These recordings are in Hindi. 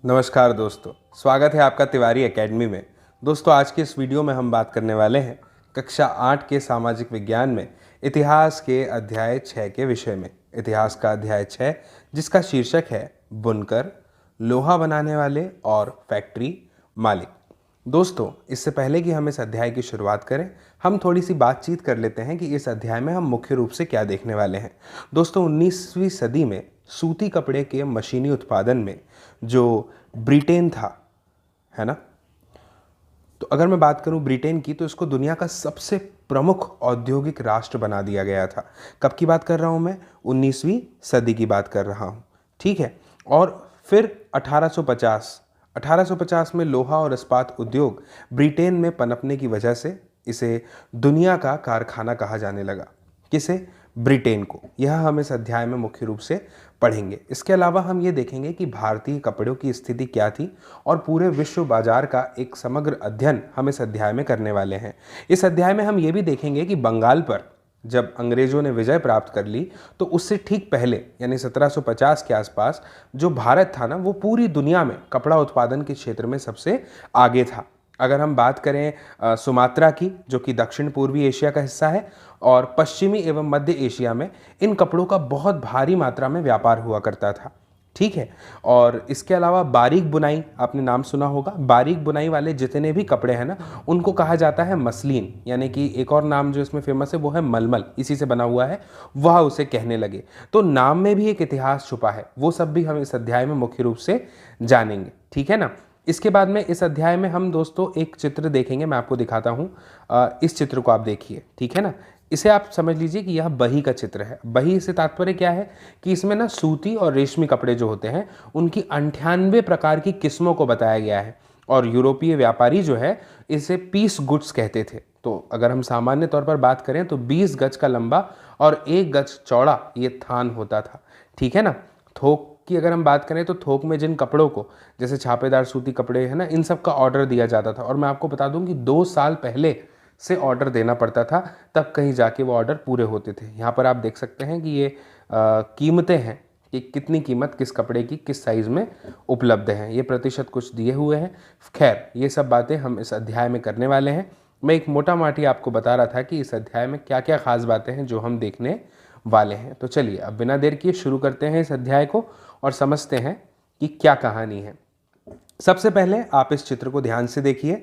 नमस्कार दोस्तों, स्वागत है आपका तिवारी एकेडमी में। दोस्तों, आज के इस वीडियो में हम बात करने वाले हैं कक्षा 8 के सामाजिक विज्ञान में इतिहास के अध्याय 6 के विषय में। इतिहास का अध्याय 6 जिसका शीर्षक है बुनकर, लोहा बनाने वाले और फैक्ट्री मालिक। दोस्तों, इससे पहले कि हम इस अध्याय की शुरुआत करें, हम थोड़ी सी बातचीत कर लेते हैं कि इस अध्याय में हम मुख्य रूप से क्या देखने वाले हैं। दोस्तों, 19वीं सदी में सूती कपड़े के मशीनी उत्पादन में जो ब्रिटेन था, है ना, तो अगर मैं बात करूं ब्रिटेन की, तो इसको दुनिया का सबसे प्रमुख औद्योगिक राष्ट्र बना दिया गया था। कब की बात कर रहा हूं मैं? 19वीं सदी की बात कर रहा हूं, ठीक है। और फिर 1850 में लोहा और इस्पात उद्योग ब्रिटेन में पनपने की वजह से इसे दुनिया का कारखाना कहा जाने लगा। किसे? ब्रिटेन को। यह हम इस अध्याय में मुख्य रूप से पढ़ेंगे। इसके अलावा हम ये देखेंगे कि भारतीय कपड़ों की स्थिति क्या थी और पूरे विश्व बाजार का एक समग्र अध्ययन हम इस अध्याय में करने वाले हैं। इस अध्याय में हम ये भी देखेंगे कि बंगाल पर जब अंग्रेजों ने विजय प्राप्त कर ली, तो उससे ठीक पहले यानी 1750 के आसपास जो भारत था ना, वो पूरी दुनिया में कपड़ा उत्पादन के क्षेत्र में सबसे आगे था। अगर हम बात करें सुमात्रा की, जो कि दक्षिण पूर्वी एशिया का हिस्सा है, और पश्चिमी एवं मध्य एशिया में इन कपड़ों का बहुत भारी मात्रा में व्यापार हुआ करता था, ठीक है। और इसके अलावा बारीक बुनाई, आपने नाम सुना होगा, बारीक बुनाई वाले जितने भी कपड़े हैं ना, उनको कहा जाता है मसलिन, यानी कि एक और नाम जो इसमें फेमस है वो है मलमल, इसी से बना हुआ है, वह उसे कहने लगे। तो नाम में भी एक इतिहास छुपा है, वो सब भी हम इस अध्याय में मुख्य रूप से जानेंगे, ठीक है ना। इसके बाद में इस अध्याय में हम दोस्तों एक चित्र देखेंगे, मैं आपको दिखाता हूँ। इस चित्र को आप देखिए, ठीक है ना। इसे आप समझ लीजिए कि यह बही का चित्र है। बही से तात्पर्य क्या है कि इसमें ना सूती और रेशमी कपड़े जो होते हैं उनकी 98 प्रकार की किस्मों को बताया गया है। और यूरोपीय व्यापारी जो है इसे पीस गुड्स कहते थे। तो अगर हम सामान्य तौर पर बात करें तो 20 गज का लंबा और 1 गज चौड़ा ये थान होता था, ठीक है ना। थोक की अगर हम बात करें तो थोक में जिन कपड़ों को, जैसे छापेदार सूती कपड़े हैं ना, इन सब का ऑर्डर दिया जाता था। और मैं आपको बता दूं कि 2 साल पहले से ऑर्डर देना पड़ता था, तब कहीं जाके वो ऑर्डर पूरे होते थे। यहाँ पर आप देख सकते हैं कि ये कीमतें हैं कि कितनी कीमत किस कपड़े की किस साइज़ में उपलब्ध है। ये प्रतिशत कुछ दिए हुए हैं। खैर, ये सब बातें हम इस अध्याय में करने वाले हैं। मैं एक मोटा माटी आपको बता रहा था कि इस अध्याय में क्या क्या खास बातें हैं जो हम देखने वाले हैं। तो चलिए अब बिना देर किए शुरू करते हैं इस अध्याय को और समझते हैं कि क्या कहानी है। सबसे पहले आप इस चित्र को ध्यान से देखिए।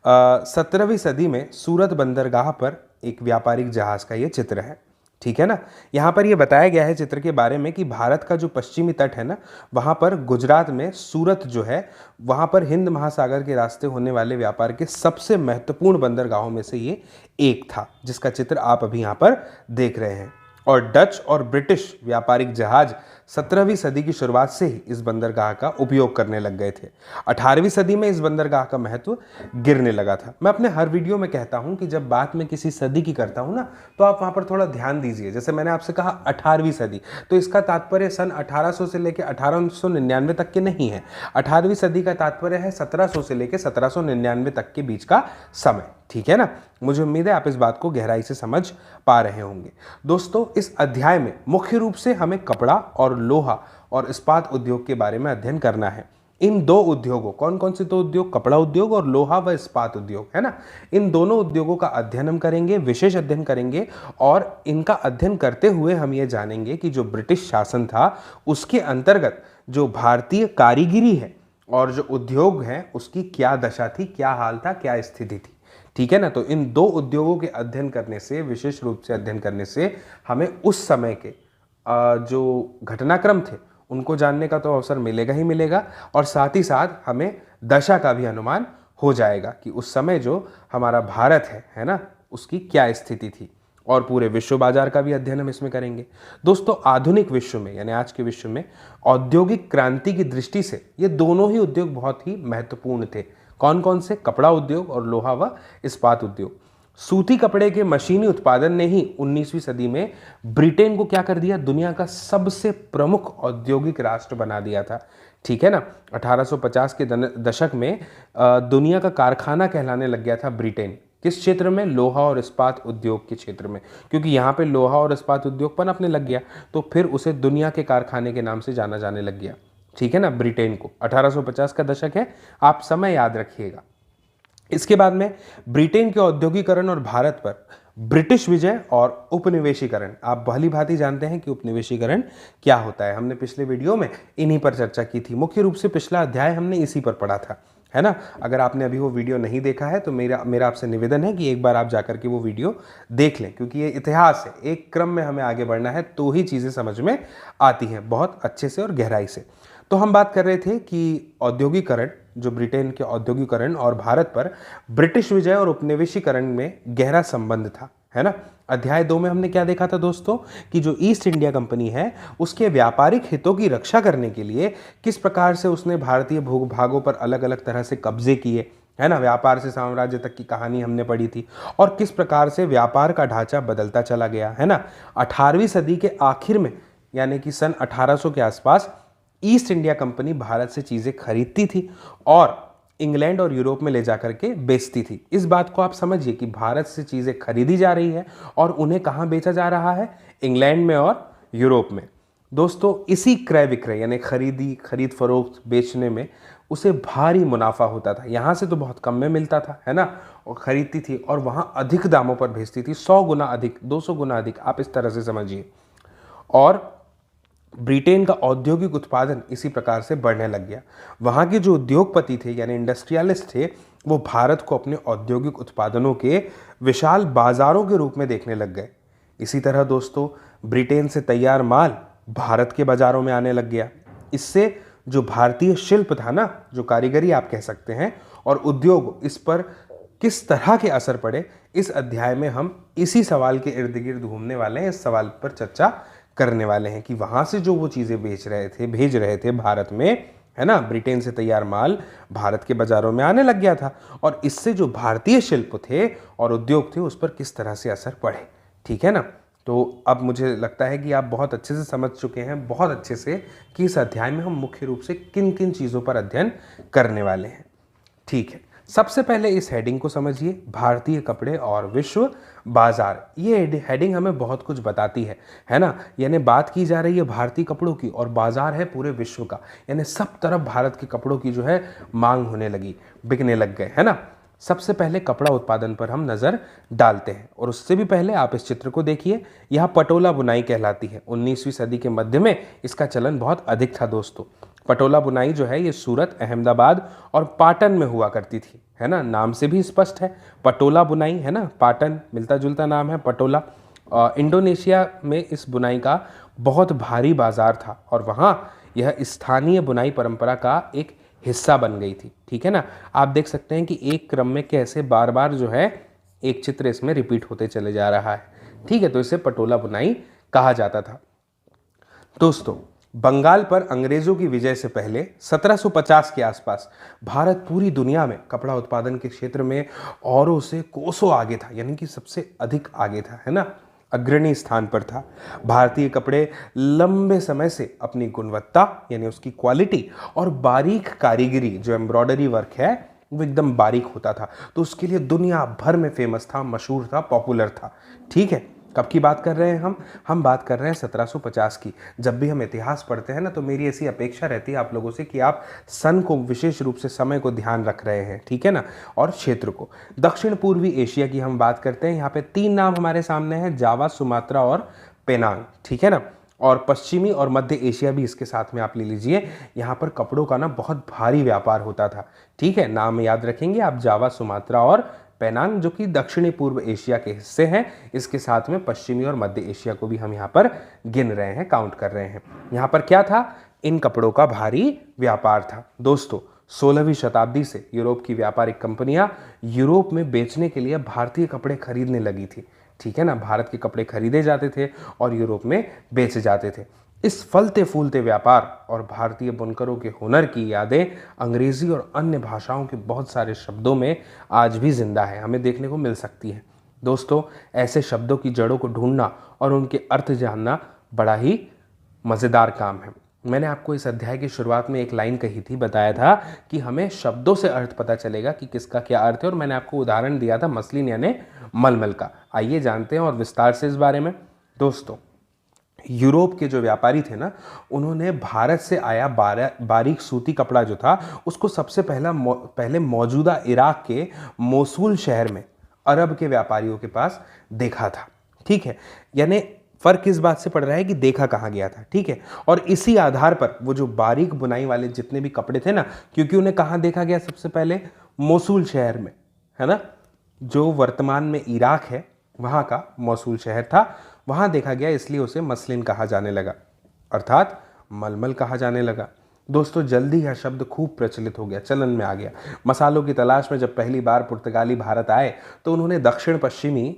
17वीं सदी में सूरत बंदरगाह पर एक व्यापारिक जहाज का ये चित्र है, ठीक है ना। यहाँ पर ये बताया गया है चित्र के बारे में कि भारत का जो पश्चिमी तट है ना, वहाँ पर गुजरात में सूरत जो है, वहाँ पर हिंद महासागर के रास्ते होने वाले व्यापार के सबसे महत्वपूर्ण बंदरगाहों में से ये एक था, जिसका चित्र आप अभी यहाँ पर देख रहे हैं। और डच और ब्रिटिश व्यापारिक जहाज 17वीं सदी की शुरुआत से ही इस बंदरगाह का उपयोग करने लग गए थे। 18वीं सदी में इस बंदरगाह का महत्व गिरने लगा था। मैं अपने हर वीडियो में कहता हूं कि जब बात मैं किसी सदी की करता हूं ना, तो आप वहां पर थोड़ा ध्यान दीजिए। जैसे मैंने आपसे कहा 18वीं सदी, तो इसका तात्पर्य सन 1800 से लेकर 1899 तक के नहीं है। 18वीं सदी का तात्पर्य है 1700 से लेकर 1799 तक के बीच का समय, ठीक है ना। मुझे उम्मीद है आप इस बात को गहराई से समझ पा रहे होंगे। दोस्तों, इस अध्याय में मुख्य रूप से हमें कपड़ा और लोहा और इस्पात उद्योग के बारे में अध्ययन करना है। इन दो उद्योगों, कौन कौन से दो उद्योग? कपड़ा उद्योग और लोहा व इस्पात उद्योग, है ना। इन दोनों उद्योगों का अध्ययन हम करेंगे, विशेष अध्ययन करेंगे। और इनका अध्ययन करते हुए हम ये जानेंगे कि जो ब्रिटिश शासन था उसके अंतर्गत जो भारतीय कारीगिरी है और जो उद्योग हैं उसकी क्या दशा थी, क्या हाल था, क्या स्थिति थी, ठीक है ना। तो इन दो उद्योगों के अध्ययन करने से, विशेष रूप से अध्ययन करने से, हमें उस समय के जो घटनाक्रम थे उनको जानने का तो अवसर मिलेगा ही मिलेगा, और साथ ही साथ हमें दशा का भी अनुमान हो जाएगा कि उस समय जो हमारा भारत है ना, उसकी क्या स्थिति थी। और पूरे विश्व बाजार का भी अध्ययन हम इसमें करेंगे। दोस्तों, आधुनिक विश्व में यानी आज के विश्व में औद्योगिक क्रांति की दृष्टि से ये दोनों ही उद्योग बहुत ही महत्वपूर्ण थे। कौन कौन से? कपड़ा उद्योग और लोहा व इस्पात उद्योग। सूती कपड़े के मशीनी उत्पादन ने ही 19वीं सदी में ब्रिटेन को क्या कर दिया? दुनिया का सबसे प्रमुख औद्योगिक राष्ट्र बना दिया था, ठीक है ना। 1850 के दशक में दुनिया का कारखाना कहलाने लग गया था ब्रिटेन। किस क्षेत्र में? लोहा और इस्पात उद्योग के क्षेत्र में, क्योंकि यहाँ पे लोहा और इस्पात उद्योग पनपने लग गया, तो फिर उसे दुनिया के कारखाने के नाम से जाना जाने लग गया। ठीक है ना, ब्रिटेन को। 1850 का दशक है, आप समय याद रखिएगा। इसके बाद में ब्रिटेन के औद्योगिकरण और भारत पर ब्रिटिश विजय और उपनिवेशीकरण। आप भली भांति जानते हैं कि उपनिवेशीकरण क्या होता है, हमने पिछले वीडियो में इन्हीं पर चर्चा की थी। मुख्य रूप से पिछला अध्याय हमने इसी पर पढ़ा था, है ना। अगर आपने अभी वो वीडियो नहीं देखा है तो मेरा आपसे निवेदन है कि एक बार आप जाकर के वो वीडियो देख लें, क्योंकि ये इतिहास है, एक क्रम में हमें आगे बढ़ना है तो ही चीज़ें समझ में आती हैं बहुत अच्छे से और गहराई से। तो हम बात कर रहे थे कि औद्योगिकरण, जो ब्रिटेन के औद्योगिकरण और भारत पर ब्रिटिश विजय और उपनिवेशीकरण में गहरा संबंध था, है ना। अध्याय 2 में हमने क्या देखा था दोस्तों, कि जो ईस्ट इंडिया कंपनी है उसके व्यापारिक हितों की रक्षा करने के लिए किस प्रकार से उसने भारतीय भूभागों पर अलग अलग तरह से कब्जे किए, है ना। व्यापार से साम्राज्य तक की कहानी हमने पढ़ी थी, और किस प्रकार से व्यापार का ढांचा बदलता चला गया, है ना। 18वीं सदी के आखिर में, यानी कि सन 1800 के आसपास, ईस्ट इंडिया कंपनी भारत से चीजें खरीदती थी और इंग्लैंड और यूरोप में ले जाकर के बेचती थी। इस बात को आप समझिए कि भारत से चीजें खरीदी जा रही है और उन्हें कहां बेचा जा रहा है, इंग्लैंड में और यूरोप में। दोस्तों, इसी क्रय विक्रय यानी खरीद फरोख्त बेचने में उसे भारी मुनाफा होता था। यहां से तो बहुत कम में मिलता था, है ना, और खरीदती थी और वहां अधिक दामों पर भेजती थी, 100 गुना अधिक, 200 गुना अधिक, आप इस तरह से समझिए। और ब्रिटेन का औद्योगिक उत्पादन इसी प्रकार से बढ़ने लग गया। वहाँ के जो उद्योगपति थे यानी इंडस्ट्रियलिस्ट थे, वो भारत को अपने औद्योगिक उत्पादनों के विशाल बाजारों के रूप में देखने लग गए। इसी तरह दोस्तों, ब्रिटेन से तैयार माल भारत के बाजारों में आने लग गया। इससे जो भारतीय शिल्प था ना, जो कारीगरी आप कह सकते हैं, और उद्योग, इस पर किस तरह के असर पड़े, इस अध्याय में हम इसी सवाल के इर्द गिर्द घूमने वाले हैं, इस सवाल पर चर्चा करने वाले हैं कि वहां से जो वो चीजें भेज रहे थे भारत में, है ना, ब्रिटेन से तैयार माल भारत के बाजारों में आने लग गया था, और इससे जो भारतीय शिल्प थे और उद्योग थे उस पर किस तरह से असर पड़े। ठीक है ना। तो अब मुझे लगता है कि आप बहुत अच्छे से समझ चुके हैं, बहुत अच्छे से, कि इस अध्याय में हम मुख्य रूप से किन किन चीजों पर अध्ययन करने वाले हैं। ठीक है, सबसे पहले इस हेडिंग को समझिए, भारतीय कपड़े और विश्व बाजार। ये हेडिंग हमें बहुत कुछ बताती है ना। यानी बात की जा रही है भारतीय कपड़ों की और बाजार है पूरे विश्व का, यानी सब तरफ भारत के कपड़ों की जो है मांग होने लगी, बिकने लग गए, है ना। सबसे पहले कपड़ा उत्पादन पर हम नजर डालते हैं, और उससे भी पहले आप इस चित्र को देखिए। यह पटोला बुनाई कहलाती है। 19वीं सदी के मध्य में इसका चलन बहुत अधिक था दोस्तों। पटोला बुनाई जो है ये सूरत, अहमदाबाद और पाटन में हुआ करती थी, है ना। नाम से भी स्पष्ट है, पटोला बुनाई, है ना। पाटन मिलता जुलता नाम है, पटोला। इंडोनेशिया में इस बुनाई का बहुत भारी बाजार था और वहाँ यह स्थानीय बुनाई परंपरा का एक हिस्सा बन गई थी। ठीक है ना। आप देख सकते हैं कि एक क्रम में कैसे बार बार जो है एक चित्र इसमें रिपीट होते चले जा रहा है। ठीक है, तो इसे पटोला बुनाई कहा जाता था। दोस्तों, बंगाल पर अंग्रेजों की विजय से पहले 1750 के आसपास भारत पूरी दुनिया में कपड़ा उत्पादन के क्षेत्र में औरों से कोसों आगे था, यानी कि सबसे अधिक आगे था, है ना, अग्रणी स्थान पर था। भारतीय कपड़े लंबे समय से अपनी गुणवत्ता यानी उसकी क्वालिटी और बारीक कारीगरी, जो एम्ब्रॉयडरी वर्क है वो एकदम बारीक होता था, तो उसके लिए दुनिया भर में फेमस था, मशहूर था, पॉपुलर था। ठीक है, कब की बात कर रहे हैं हम बात कर रहे हैं 1750 की। जब भी हम इतिहास पढ़ते हैं ना, तो मेरी ऐसी अपेक्षा रहती है आप लोगों से कि आप सन को, विशेष रूप से समय को ध्यान रख रहे हैं, ठीक है ना, और क्षेत्र को। दक्षिण पूर्वी एशिया की हम बात करते हैं। यहाँ पे 3 नाम हमारे सामने हैं, जावा, सुमात्रा और पेनांग, ठीक है ना। और पश्चिमी और मध्य एशिया भी इसके साथ में आप ले लीजिए। यहाँ पर कपड़ों का ना बहुत भारी व्यापार होता था। ठीक है, नाम याद रखेंगे आप, जावा, सुमात्रा और पेनांग, जो कि दक्षिणी पूर्व एशिया के हिस्से हैं। इसके साथ में पश्चिमी और मध्य एशिया को भी हम यहाँ पर गिन रहे हैं, काउंट कर रहे हैं। यहाँ पर क्या था, इन कपड़ों का भारी व्यापार था। दोस्तों, 16वीं शताब्दी से यूरोप की व्यापारिक कंपनियां यूरोप में बेचने के लिए भारतीय कपड़े खरीदने लगी थी। ठीक है ना, भारत के कपड़े खरीदे जाते थे और यूरोप में बेचे जाते थे। इस फलते फूलते व्यापार और भारतीय बुनकरों के हुनर की यादें अंग्रेजी और अन्य भाषाओं के बहुत सारे शब्दों में आज भी जिंदा है, हमें देखने को मिल सकती है। दोस्तों, ऐसे शब्दों की जड़ों को ढूंढना और उनके अर्थ जानना बड़ा ही मज़ेदार काम है। मैंने आपको इस अध्याय की शुरुआत में एक लाइन कही थी, बताया था कि हमें शब्दों से अर्थ पता चलेगा कि किसका क्या अर्थ है, और मैंने आपको उदाहरण दिया था मसलिन यानी मलमल का। आइए जानते हैं और विस्तार से इस बारे में। दोस्तों, यूरोप के जो व्यापारी थे ना, उन्होंने भारत से आया बारीक सूती कपड़ा जो था उसको सबसे पहले मौजूदा इराक के मोसूल शहर में अरब के व्यापारियों के पास देखा था। ठीक है, यानी फर्क इस बात से पड़ रहा है कि देखा कहाँ गया था। ठीक है, और इसी आधार पर वो जो बारीक बुनाई वाले जितने भी कपड़े थे ना, क्योंकि उन्हें कहाँ देखा गया सबसे पहले, मोसूल शहर में, है ना, जो वर्तमान में इराक है वहाँ का मोसूल शहर था, वहाँ देखा गया, इसलिए उसे मसलिन कहा जाने लगा, अर्थात मलमल कहा जाने लगा। दोस्तों जल्दी यह शब्द खूब प्रचलित हो गया, चलन में आ गया। मसालों की तलाश में जब पहली बार पुर्तगाली भारत आए तो उन्होंने दक्षिण पश्चिमी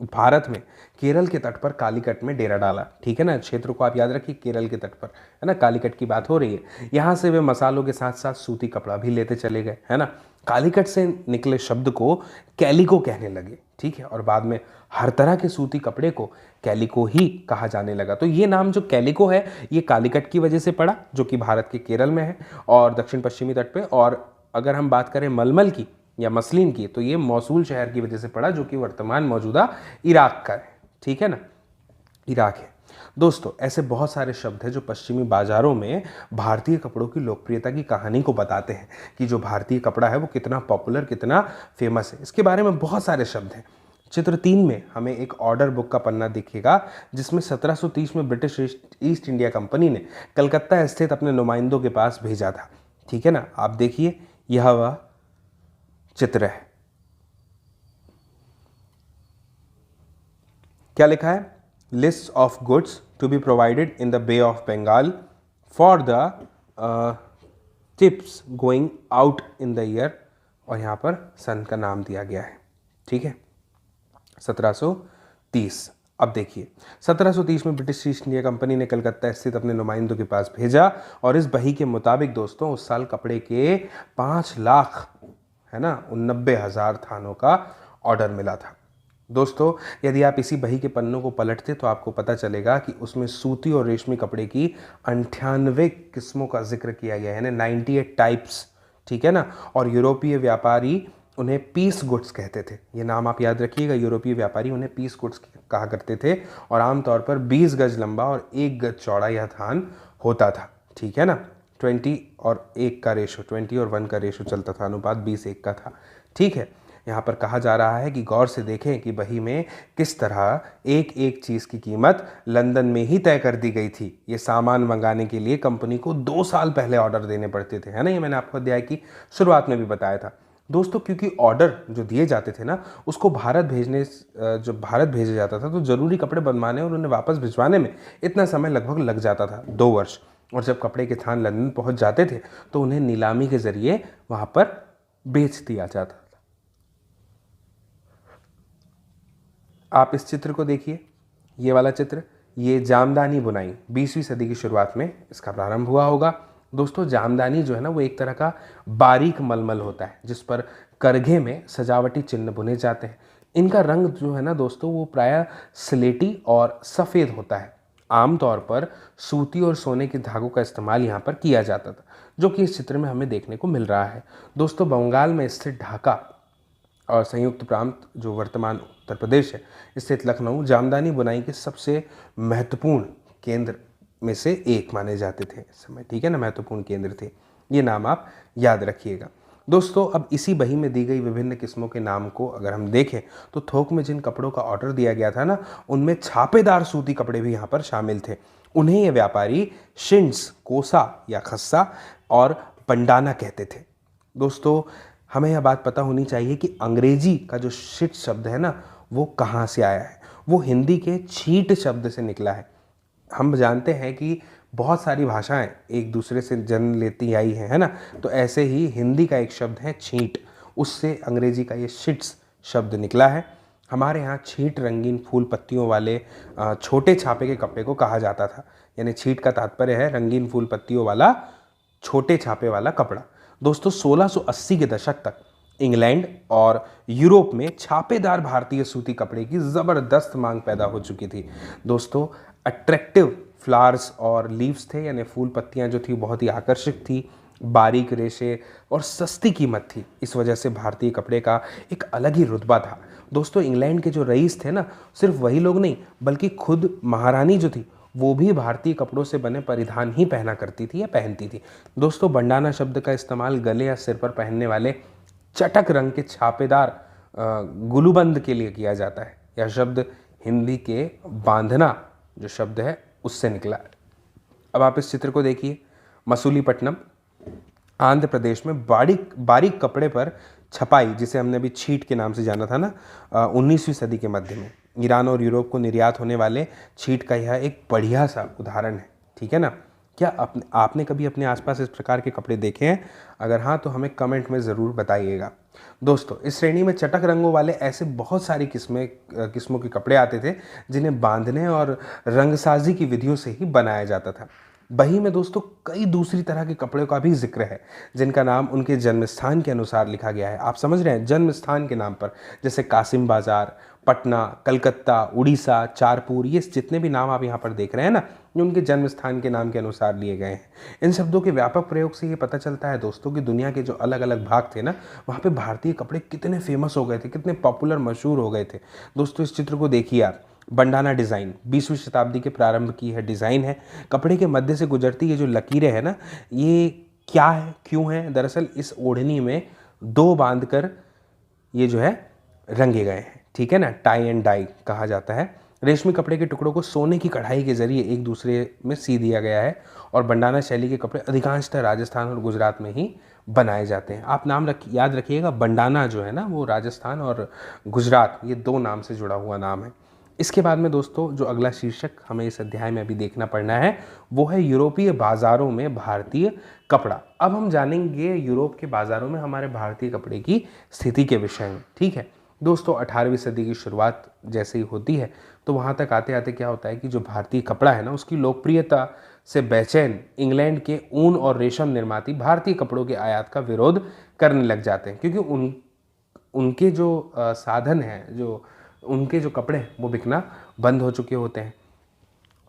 भारत में केरल के तट पर कालीकट में डेरा डाला। ठीक है ना, क्षेत्र को आप याद रखिए, केरल के तट पर, है ना, कालीकट की बात हो रही है। यहाँ से वे मसालों के साथ साथ सूती कपड़ा भी लेते चले गए, है ना। कालीकट से निकले शब्द को कैलिको कहने लगे। ठीक है, और बाद में हर तरह के सूती कपड़े को कैलिको ही कहा जाने लगा। तो ये नाम जो कैलिको है ये कालीकट की वजह से पड़ा, जो कि भारत के केरल में है और दक्षिण पश्चिमी तट पे। और अगर हम बात करें मलमल की या मसलिन की, तो ये मोसूल शहर की वजह से पड़ा, जो कि वर्तमान मौजूदा इराक का है। ठीक है ना, इराक है। दोस्तों ऐसे बहुत सारे शब्द हैं जो पश्चिमी बाजारों में भारतीय कपड़ों की लोकप्रियता की कहानी को बताते हैं कि जो भारतीय कपड़ा है वो कितना पॉपुलर, कितना फेमस है। इसके बारे में बहुत सारे शब्द हैं। चित्र 3 में हमें एक ऑर्डर बुक का पन्ना दिखेगा जिसमें 1730 में ब्रिटिश ईस्ट इंडिया कंपनी ने कलकत्ता स्थित अपने नुमाइंदों के पास भेजा था। ठीक है ना, आप देखिए यह वह चित्र है। क्या लिखा है, list of goods to be provided in the bay of Bengal for the tips going out in the year, और यहाँ पर सन का नाम दिया गया है। ठीक है, 1730। अब देखिए 1730 में ब्रिटिश ईस्ट इंडिया कंपनी ने कलकत्ता स्थित अपने नुमाइंदों के पास भेजा, और इस बही के मुताबिक दोस्तों उस साल कपड़े के 5 लाख, है ना, 89,000 थानों का ऑर्डर मिला था। दोस्तों यदि आप इसी बही के पन्नों को पलटते तो आपको पता चलेगा कि उसमें सूती और रेशमी कपड़े की 98 किस्मों का जिक्र किया गया है, यानी 98 टाइप्स। ठीक है ना, और यूरोपीय व्यापारी उन्हें पीस गुड्स कहते थे। ये नाम आप याद रखिएगा, यूरोपीय व्यापारी उन्हें पीस गुड्स कहा करते थे, और आमतौर पर 20 गज लंबा और 1 गज चौड़ा यह थान होता था। ठीक है ना, 20 और 1 का रेशो, 20 और 1 का रेशो चलता था, अनुपात 20:1 का था। ठीक है, यहाँ पर कहा जा रहा है कि गौर से देखें कि बही में किस तरह एक एक चीज़ की कीमत लंदन में ही तय कर दी गई थी। ये सामान मंगाने के लिए कंपनी को 2 साल पहले ऑर्डर देने पड़ते थे, है ना, ये मैंने आपको अध्याय की शुरुआत में भी बताया था। दोस्तों क्योंकि ऑर्डर जो दिए जाते थे ना उसको भारत भेजा जाता था, तो ज़रूरी कपड़े बनवाने और उन्हें वापस भिजवाने में इतना समय लगभग लग जाता था, 2 वर्ष। और जब कपड़े के थान लंदन पहुंच जाते थे तो उन्हें नीलामी के जरिए वहां पर बेच दिया जाता था। आप इस चित्र को देखिए, ये वाला चित्र, ये जामदानी बुनाई 20वीं सदी की शुरुआत में इसका प्रारंभ हुआ होगा। दोस्तों जामदानी जो है ना वो एक तरह का बारीक मलमल होता है जिस पर करघे में सजावटी चिन्ह बुने जाते हैं। इनका रंग जो है ना दोस्तों वो प्रायः स्लेटी और सफ़ेद होता है। आमतौर पर सूती और सोने के धागों का इस्तेमाल यहाँ पर किया जाता था, जो कि इस चित्र में हमें देखने को मिल रहा है। दोस्तों बंगाल में स्थित ढाका और संयुक्त प्रांत जो वर्तमान उत्तर प्रदेश है स्थित लखनऊ जामदानी बुनाई के सबसे महत्वपूर्ण केंद्र में से एक माने जाते थे इस समय। ठीक है ना, महत्वपूर्ण केंद्र थे। ये नाम आप याद रखिएगा। दोस्तों अब इसी बही में दी गई विभिन्न किस्मों के नाम को अगर हम देखें तो थोक में जिन कपड़ों का ऑर्डर दिया गया था ना उनमें छापेदार सूती कपड़े भी यहाँ पर शामिल थे। उन्हें ये व्यापारी शिंड्स, कोसा या खस्सा और पंडाना कहते थे। दोस्तों हमें यह बात पता होनी चाहिए कि अंग्रेजी का जो शिट शब्द है ना वो कहाँ से आया है। वो हिंदी के छीट शब्द से निकला है। हम जानते हैं कि बहुत सारी भाषाएं एक दूसरे से जन्म लेती आई हैं, है ना, तो ऐसे ही हिंदी का एक शब्द है छींट, उससे अंग्रेजी का ये शिट्स शब्द निकला है। हमारे यहाँ छींट रंगीन फूल पत्तियों वाले छोटे छापे के कपड़े को कहा जाता था, यानी छींट का तात्पर्य है रंगीन फूल पत्तियों वाला छोटे छापे वाला कपड़ा। दोस्तों 1680 के दशक तक इंग्लैंड और यूरोप में छापेदार भारतीय सूती कपड़े की ज़बरदस्त मांग पैदा हो चुकी थी। दोस्तों अट्रैक्टिव फ्लावर्स और लीव्स थे, यानी फूल पत्तियां जो थी बहुत ही आकर्षक थी। बारीक रेशे और सस्ती कीमत थी। इस वजह से भारतीय कपड़े का एक अलग ही रुतबा था। दोस्तों, इंग्लैंड के जो रईस थे ना, सिर्फ वही लोग नहीं बल्कि खुद महारानी जो थी वो भी भारतीय कपड़ों से बने परिधान ही पहना करती थी या पहनती थी। दोस्तों, बंडाना शब्द का इस्तेमाल गले या सिर पर पहनने वाले चटक रंग के छापेदार गुलूबंद के लिए किया जाता है। यह शब्द हिंदी के बांधना जो शब्द है उससे निकला है। अब आप इस चित्र को देखिए। मसूलीपट्टनम आंध्र प्रदेश में बारीक बारीक कपड़े पर छपाई, जिसे हमने अभी छीट के नाम से जाना था ना, 19वीं सदी के मध्य में ईरान और यूरोप को निर्यात होने वाले छीट का यह एक बढ़िया सा उदाहरण है। ठीक है ना। क्या आपने कभी अपने आसपास इस प्रकार के कपड़े देखे हैं? अगर हाँ तो हमें कमेंट में ज़रूर बताइएगा। दोस्तों, इस श्रेणी में चटक रंगों वाले ऐसे बहुत सारी किस्मों के कपड़े आते थे जिन्हें बांधने और रंगसाजी की विधियों से ही बनाया जाता था। वही में दोस्तों कई दूसरी तरह के कपड़ों का भी जिक्र है जिनका नाम उनके जन्म स्थान के अनुसार लिखा गया है। आप समझ रहे हैं, जन्म स्थान के नाम पर, जैसे कासिम बाजार, पटना, कलकत्ता, उड़ीसा, चारपुर, ये जितने भी नाम आप यहाँ पर देख रहे हैं ना, ये उनके जन्म स्थान के नाम के अनुसार लिए गए हैं। इन शब्दों के व्यापक प्रयोग से ये पता चलता है दोस्तों कि दुनिया के जो अलग अलग भाग थे ना, वहाँ पे भारतीय कपड़े कितने फेमस हो गए थे, कितने पॉपुलर मशहूर हो गए थे। दोस्तों, इस चित्र को देखिए आप। बंडाना डिज़ाइन 20वीं शताब्दी के प्रारंभ की है डिज़ाइन है। कपड़े के मध्य से गुजरती ये जो लकीरें हैं ना, ये क्या है, क्यों है? दरअसल इस ओढ़नी में दो बांधकर ये जो है रंगे गए हैं। ठीक है ना, टाई एंड डाई कहा जाता है। रेशमी कपड़े के टुकड़ों को सोने की कढ़ाई के जरिए एक दूसरे में सी दिया गया है और बंडाना शैली के कपड़े अधिकांशतः राजस्थान और गुजरात में ही बनाए जाते हैं। आप नाम याद रखिएगा, बंडाना जो है ना वो राजस्थान और गुजरात, ये दो नाम से जुड़ा हुआ नाम है। इसके बाद में दोस्तों जो अगला शीर्षक हमें इस अध्याय में अभी देखना पड़ना है वो है यूरोपीय बाज़ारों में भारतीय कपड़ा। अब हम जानेंगे यूरोप के बाज़ारों में हमारे भारतीय कपड़े की स्थिति के विषय में। ठीक है दोस्तों, 18वीं सदी की शुरुआत जैसे ही होती है तो वहाँ तक आते आते क्या होता है कि जो भारतीय कपड़ा है ना, उसकी लोकप्रियता से बेचैन इंग्लैंड के ऊन और रेशम निर्माती भारतीय कपड़ों के आयात का विरोध करने लग जाते हैं, क्योंकि उनके जो साधन हैं, जो उनके जो कपड़े हैं वो बिकना बंद हो चुके होते हैं।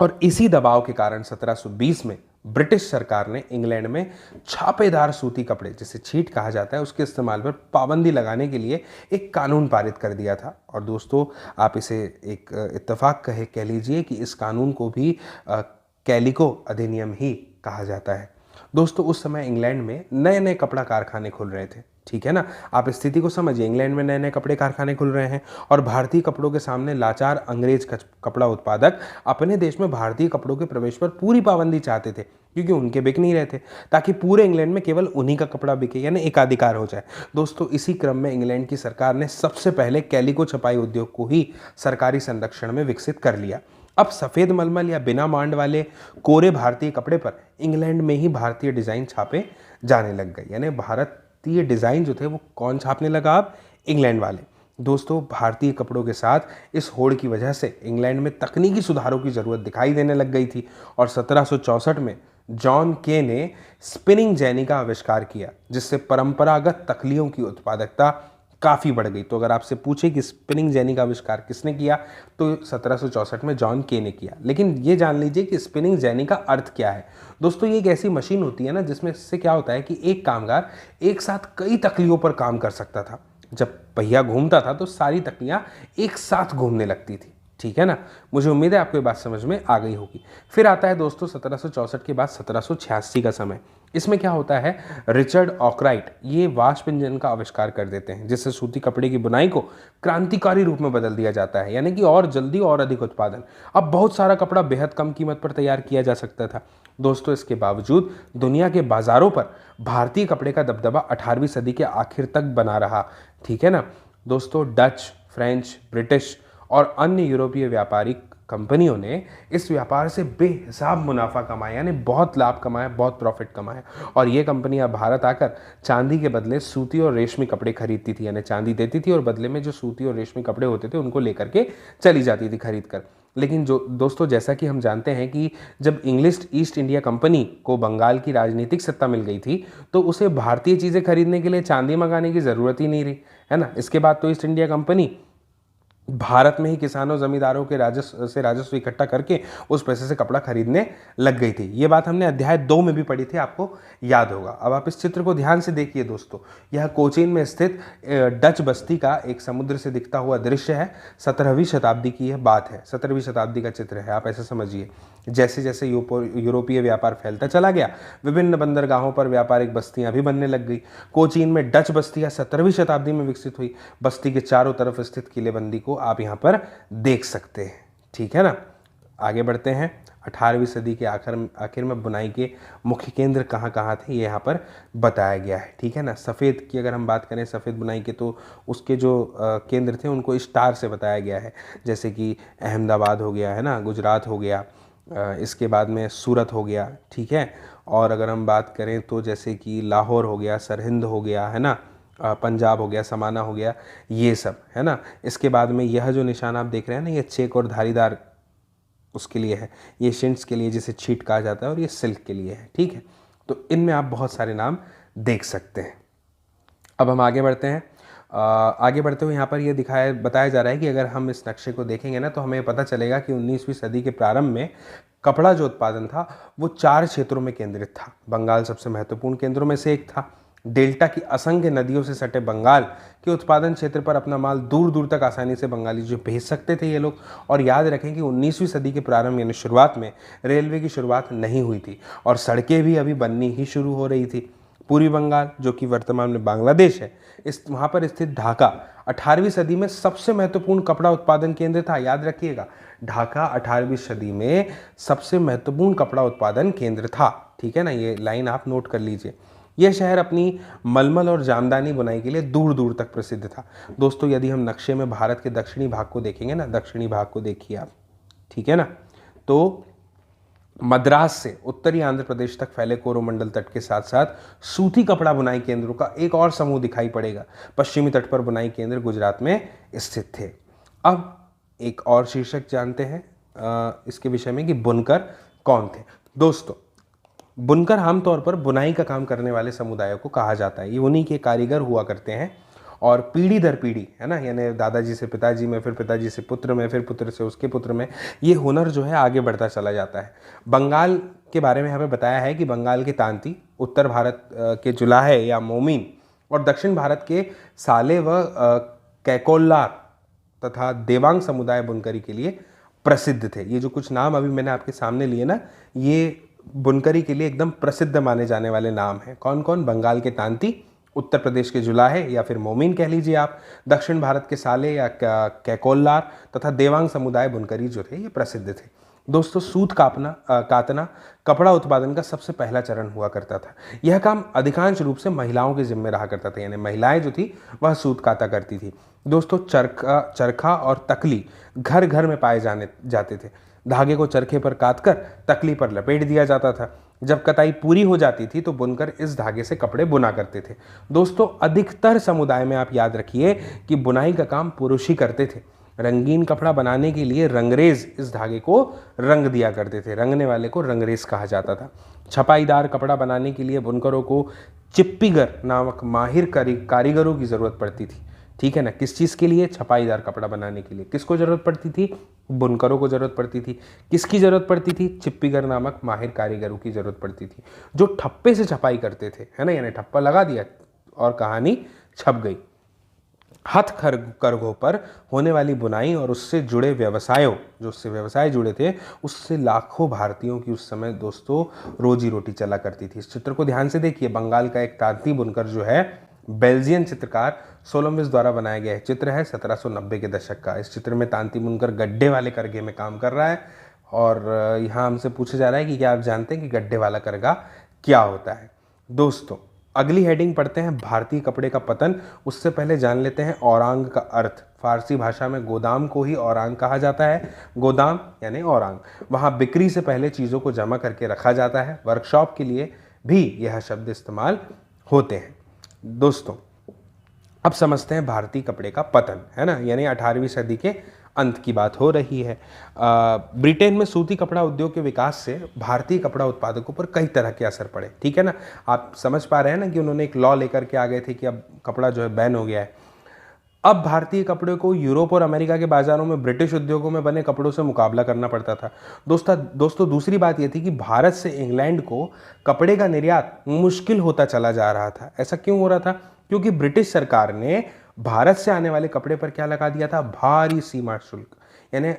और इसी दबाव के कारण 1720 में ब्रिटिश सरकार ने इंग्लैंड में छापेदार सूती कपड़े, जिसे छीट कहा जाता है, उसके इस्तेमाल पर पाबंदी लगाने के लिए एक कानून पारित कर दिया था। और दोस्तों, आप इसे एक इत्तेफाक कह लीजिए कि इस कानून को भी कैलिको अधिनियम ही कहा जाता है। दोस्तों, उस समय इंग्लैंड में नए नए कपड़ा कारखाने खुल रहे थे। ठीक है ना, आप स्थिति को समझिए। इंग्लैंड में नए नए कपड़े कारखाने खुल रहे हैं और भारतीय कपड़ों के सामने लाचार अंग्रेज कपड़ा उत्पादक अपने देश में भारतीय कपड़ों के प्रवेश पर पूरी पाबंदी चाहते थे, क्योंकि उनके बिक नहीं रहे थे, ताकि पूरे इंग्लैंड में केवल उन्हीं का कपड़ा बिके, यानी एकाधिकार हो जाए। दोस्तों, इसी क्रम में इंग्लैंड की सरकार ने सबसे पहले कैलिको छपाई उद्योग को ही सरकारी संरक्षण में विकसित कर लिया। अब सफ़ेद मलमल या बिना मांड वाले कोरे भारतीय कपड़े पर इंग्लैंड में ही भारतीय डिज़ाइन छापे जाने लग गए, यानी भारतीय डिज़ाइन जो थे वो कौन छापने लगा? अब इंग्लैंड वाले। दोस्तों, भारतीय कपड़ों के साथ इस होड़ की वजह से इंग्लैंड में तकनीकी सुधारों की ज़रूरत दिखाई देने लग गई थी और 1764 में जॉन के ने स्पिनिंग जेनी का आविष्कार किया, जिससे परंपरागत तकलियों की उत्पादकता काफ़ी बढ़ गई। तो अगर आपसे पूछे कि स्पिनिंग जेनी का आविष्कार किसने किया, तो 1764 में जॉन के ने किया। लेकिन ये जान लीजिए कि स्पिनिंग जेनी का अर्थ क्या है। दोस्तों, ये एक ऐसी मशीन होती है ना जिसमें से क्या होता है कि एक कामगार एक साथ कई तकलियों पर काम कर सकता था। जब पहिया घूमता था तो सारी तकलियाँ एक साथ घूमने लगती थी। ठीक है ना, मुझे उम्मीद है आपको ये बात समझ में आ गई होगी। फिर आता है दोस्तों 1764 के बाद 1786 का समय। इसमें क्या होता है, रिचर्ड ऑकराइट ये वाष्प इंजन का आविष्कार कर देते हैं, जिससे सूती कपड़े की बुनाई को क्रांतिकारी रूप में बदल दिया जाता है, यानी कि और जल्दी और अधिक उत्पादन। अब बहुत सारा कपड़ा बेहद कम कीमत पर तैयार किया जा सकता था। दोस्तों, इसके बावजूद दुनिया के बाज़ारों पर भारतीय कपड़े का दबदबा 18वीं सदी के आखिर तक बना रहा। ठीक है ना दोस्तों, डच, फ्रेंच, ब्रिटिश और अन्य यूरोपीय व्यापारिक कंपनियों ने इस व्यापार से बेहिसाब मुनाफा कमाया, यानी बहुत लाभ कमाया, बहुत प्रॉफिट कमाया। और ये कंपनियां भारत आकर चांदी के बदले सूती और रेशमी कपड़े खरीदती थी, यानी चांदी देती थी और बदले में जो सूती और रेशमी कपड़े होते थे उनको लेकर के चली जाती थी खरीद कर। लेकिन जो दोस्तों, जैसा कि हम जानते हैं कि जब इंग्लिश ईस्ट इंडिया कंपनी को बंगाल की राजनीतिक सत्ता मिल गई थी तो उसे भारतीय चीज़ें खरीदने के लिए चांदी मंगाने की ज़रूरत ही नहीं रही, है ना। इसके बाद तो ईस्ट इंडिया कंपनी भारत में ही किसानों जमींदारों के राजस्व इकट्ठा करके उस पैसे से कपड़ा खरीदने लग गई थी। ये बात हमने अध्याय 2 में भी पढ़ी थी, आपको याद होगा। अब आप इस चित्र को ध्यान से देखिए दोस्तों, यह कोचीन में स्थित डच बस्ती का एक समुद्र से दिखता हुआ दृश्य है। 17वीं शताब्दी की यह बात है, 17वीं शताब्दी का चित्र है। आप ऐसे समझिए, जैसे जैसे यूरोपीय व्यापार फैलता चला गया, विभिन्न बंदरगाहों पर व्यापारिक बस्तियां भी बनने लग गई। कोचीन में डच बस्तियां 17वीं शताब्दी में विकसित हुई। बस्ती के चारों तरफ स्थित किलेबंदी को आप यहाँ पर देख सकते हैं, ठीक है ना। आगे बढ़ते हैं। 18वीं सदी के आखिर में बुनाई के मुख्य केंद्र कहाँ कहाँ थे, ये यहाँ पर बताया गया है, ठीक है ना। सफ़ेद की अगर हम बात करें, सफ़ेद बुनाई के, तो उसके जो केंद्र थे उनको स्टार से बताया गया है, जैसे कि अहमदाबाद हो गया, है ना, गुजरात हो गया, इसके बाद में सूरत हो गया, ठीक है। और अगर हम बात करें तो जैसे कि लाहौर हो गया, सरहिंद हो गया, है ना, पंजाब हो गया, समाना हो गया, ये सब, है ना। इसके बाद में यह जो निशान आप देख रहे हैं ना, ये चेक और धारीदार उसके लिए है, ये शिंट्स के लिए जिसे छीट कहा जाता है, और ये सिल्क के लिए है, ठीक है। तो इनमें आप बहुत सारे नाम देख सकते हैं। अब हम आगे बढ़ते हैं। आगे बढ़ते हुए यहाँ पर ये बताया जा रहा है कि अगर हम इस नक्शे को देखेंगे ना, तो हमें पता चलेगा कि 19वीं सदी के प्रारंभ में कपड़ा जो उत्पादन था वो 4 क्षेत्रों में केंद्रित था। बंगाल सबसे महत्वपूर्ण केंद्रों में से एक था। डेल्टा की असंख्य नदियों से सटे बंगाल के उत्पादन क्षेत्र पर अपना माल दूर दूर तक आसानी से बंगाली जो भेज सकते थे ये लोग। और याद रखें कि 19वीं सदी के प्रारंभ यानी शुरुआत में रेलवे की शुरुआत नहीं हुई थी और सड़कें भी अभी बननी ही शुरू हो रही थी। पूर्वी बंगाल जो कि वर्तमान में बांग्लादेश है, वहाँ पर स्थित ढाका 18वीं सदी में सबसे महत्वपूर्ण कपड़ा उत्पादन केंद्र था। याद रखिएगा, ढाका 18वीं सदी में सबसे महत्वपूर्ण कपड़ा उत्पादन केंद्र था, ठीक है ना। ये लाइन आप नोट कर लीजिए। यह शहर अपनी मलमल और जामदानी बुनाई के लिए दूर दूर तक प्रसिद्ध था। दोस्तों, यदि हम नक्शे में भारत के दक्षिणी भाग को देखेंगे ना, दक्षिणी भाग को देखिए आप, ठीक है ना, तो मद्रास से उत्तरी आंध्र प्रदेश तक फैले कोरोमंडल तट के साथ साथ सूती कपड़ा बुनाई केंद्रों का एक और समूह दिखाई पड़ेगा। पश्चिमी तट पर बुनाई केंद्र गुजरात में स्थित थे। अब एक और शीर्षक जानते हैं इसके विषय में कि बुनकर कौन थे। दोस्तों, बुनकर आमतौर पर बुनाई का काम करने वाले समुदायों को कहा जाता है। ये उन्हीं के कारीगर हुआ करते हैं और पीढ़ी दर पीढ़ी, है ना, यानी दादाजी से पिताजी में, फिर पिताजी से पुत्र में, फिर पुत्र से उसके पुत्र में, ये हुनर जो है आगे बढ़ता चला जाता है। बंगाल के बारे में हमें बताया है कि बंगाल के तांती, उत्तर भारत के जुलाहे या मोमीन और दक्षिण भारत के साले व कैकोल्लार तथा देवांग समुदाय बुनकरी के लिए प्रसिद्ध थे। ये जो कुछ नाम अभी मैंने आपके सामने लिए ना, ये बुनकरी के लिए एकदम प्रसिद्ध माने जाने वाले नाम हैं। कौन कौन? बंगाल के तांती, उत्तर प्रदेश के जुलाहे या फिर मोमीन कह लीजिए आप, दक्षिण भारत के साले या कैकोल्लार तथा देवांग समुदाय बुनकरी जो थे ये प्रसिद्ध थे। दोस्तों, सूत कातना कपड़ा उत्पादन का सबसे पहला चरण हुआ करता था। यह काम अधिकांश रूप से महिलाओं के जिम्मे रहा करता था, यानी महिलाएं जो थी वह सूत काता करती थी। दोस्तों, चरखा और तकली घर घर में पाए जाते थे। धागे को चरखे पर काटकर तकली पर लपेट दिया जाता था। जब कताई पूरी हो जाती थी तो बुनकर इस धागे से कपड़े बुना करते थे। दोस्तों, अधिकतर समुदाय में आप याद रखिए कि बुनाई का काम पुरुष ही करते थे। रंगीन कपड़ा बनाने के लिए रंगरेज इस धागे को रंग दिया करते थे। रंगने वाले को रंगरेज कहा जाता था। छपाईदार कपड़ा बनाने के लिए बुनकरों को चिप्पीगर नामक माहिर कारीगरों की जरूरत पड़ती थी, ठीक है ना। किस चीज़ के लिए? छपाईदार कपड़ा बनाने के लिए किसको जरूरत पड़ती थी? बुनकरों को जरूरत पड़ती थी। किसकी जरूरत पड़ती थी? चिप्पीगर नामक माहिर कारीगरों की जरूरत पड़ती थी, जो ठप्पे से छपाई करते थे, है ना, यानी ठप्पा लगा दिया और कहानी छप गई। करघों पर होने वाली बुनाई और उससे जुड़े व्यवसायों, जो उससे व्यवसाय जुड़े थे, उससे लाखों भारतीयों की उस समय दोस्तों रोजी रोटी चला करती थी। इस चित्र को ध्यान से देखिए। बंगाल का एक तांती बुनकर जो है, बेल्जियन चित्रकार सोलम्बिस द्वारा बनाया गया चित्र है 1790 के दशक का। इस चित्र में तांती बुनकर गड्ढे वाले करघे में काम कर रहा है और यहाँ हमसे पूछा जा रहा है कि क्या आप जानते हैं कि गड्ढे वाला करघा क्या होता है। दोस्तों, अगली हेडिंग पढ़ते हैं भारतीय कपड़े का पतन। उससे पहले जान लेते हैं औरांग का अर्थ। फारसी भाषा में गोदाम को ही औरांग कहा जाता है। गोदाम यानी औरांग, वहाँ बिक्री से पहले चीज़ों को जमा करके रखा जाता है। वर्कशॉप के लिए भी यह शब्द इस्तेमाल होते हैं। दोस्तों, अब समझते हैं भारतीय कपड़े का पतन, है ना, यानी 18वीं सदी के अंत की बात हो रही है। ब्रिटेन में सूती कपड़ा उद्योग के विकास से भारतीय कपड़ा उत्पादकों पर कई तरह के असर पड़े, ठीक है ना। आप समझ पा रहे हैं ना कि उन्होंने एक लॉ लेकर के आ गए थे कि अब कपड़ा जो है बैन हो गया है। अब भारतीय कपड़े को यूरोप और अमेरिका के बाजारों में ब्रिटिश उद्योगों में बने कपड़ों से मुकाबला करना पड़ता था। दोस्तों दूसरी बात यह थी कि भारत से इंग्लैंड को कपड़े का निर्यात मुश्किल होता चला जा रहा था। ऐसा क्यों हो रहा था? क्योंकि ब्रिटिश सरकार ने भारत से आने वाले कपड़े पर क्या लगा दिया था? भारी सीमा शुल्क, यानी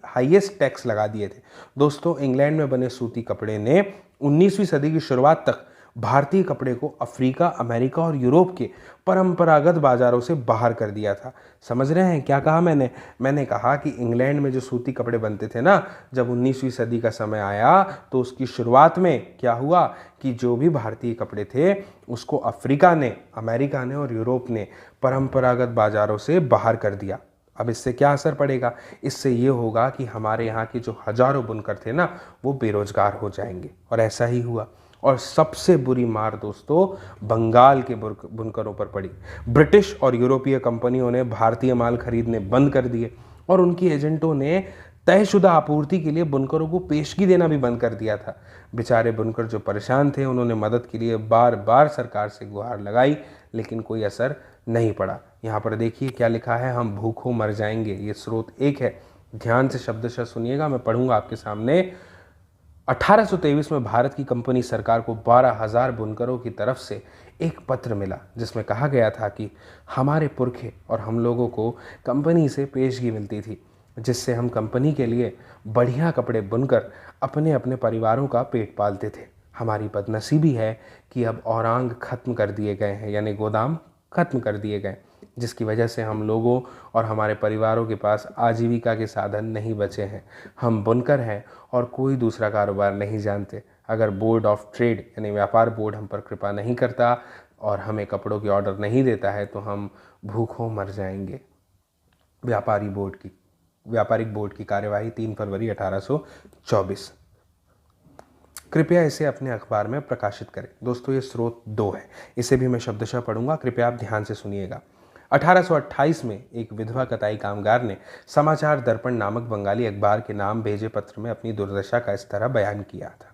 हाईएस्ट टैक्स लगा दिए थे। दोस्तों, इंग्लैंड में बने सूती कपड़े ने 19वीं सदी की शुरुआत तक भारतीय कपड़े को अफ्रीका, अमेरिका और यूरोप के परंपरागत बाजारों से बाहर कर दिया था। समझ रहे हैं क्या कहा मैंने कहा कि इंग्लैंड में जो सूती कपड़े बनते थे ना, जब 19वीं सदी का समय आया तो उसकी शुरुआत में क्या हुआ कि जो भी भारतीय कपड़े थे उसको अफ्रीका ने, अमेरिका ने और यूरोप ने परंपरागत बाजारों से बाहर कर दिया। अब इससे क्या असर पड़ेगा? इससे ये होगा कि हमारे यहाँ के जो हजारों बुनकर थे ना, वो बेरोजगार हो जाएंगे, और ऐसा ही हुआ। और सबसे बुरी मार दोस्तों बंगाल के बुनकरों पर पड़ी। ब्रिटिश और यूरोपीय कंपनियों ने भारतीय माल खरीदने बंद कर दिए और उनकी एजेंटों ने तयशुदा आपूर्ति के लिए बुनकरों को पेशगी देना भी बंद कर दिया था। बेचारे बुनकर जो परेशान थे, उन्होंने मदद के लिए बार बार सरकार से गुहार लगाई, लेकिन कोई असर नहीं पड़ा। यहाँ पर देखिए क्या लिखा है, हम भूखों मर जाएंगे। ये स्रोत एक है, ध्यान से शब्दशः सुनिएगा, मैं पढ़ूंगा आपके सामने। 1823 में भारत की कंपनी सरकार को 12,000 बुनकरों की तरफ से एक पत्र मिला जिसमें कहा गया था कि हमारे पुरखे और हम लोगों को कंपनी से पेशगी मिलती थी, जिससे हम कंपनी के लिए बढ़िया कपड़े बुनकर अपने अपने परिवारों का पेट पालते थे। हमारी बदनसीबी है कि अब औरांग खत्म कर दिए गए हैं, यानी गोदाम खत्म कर दिए गए, जिसकी वजह से हम लोगों और हमारे परिवारों के पास आजीविका के साधन नहीं बचे हैं। हम बुनकर हैं और कोई दूसरा कारोबार नहीं जानते। अगर बोर्ड ऑफ ट्रेड यानी व्यापार बोर्ड हम पर कृपा नहीं करता और हमें कपड़ों की ऑर्डर नहीं देता है तो हम भूखों मर जाएंगे। व्यापारिक बोर्ड की कार्यवाही 3 फरवरी 1824। कृपया इसे अपने अखबार में प्रकाशित करें। दोस्तों, ये स्रोत 2 है, इसे भी मैं शब्दशः पढ़ूंगा, कृपया आप ध्यान से सुनिएगा। 1828 में एक विधवा कताई कामगार ने समाचार दर्पण नामक बंगाली अखबार के नाम भेजे पत्र में अपनी दुर्दशा का इस तरह बयान किया था।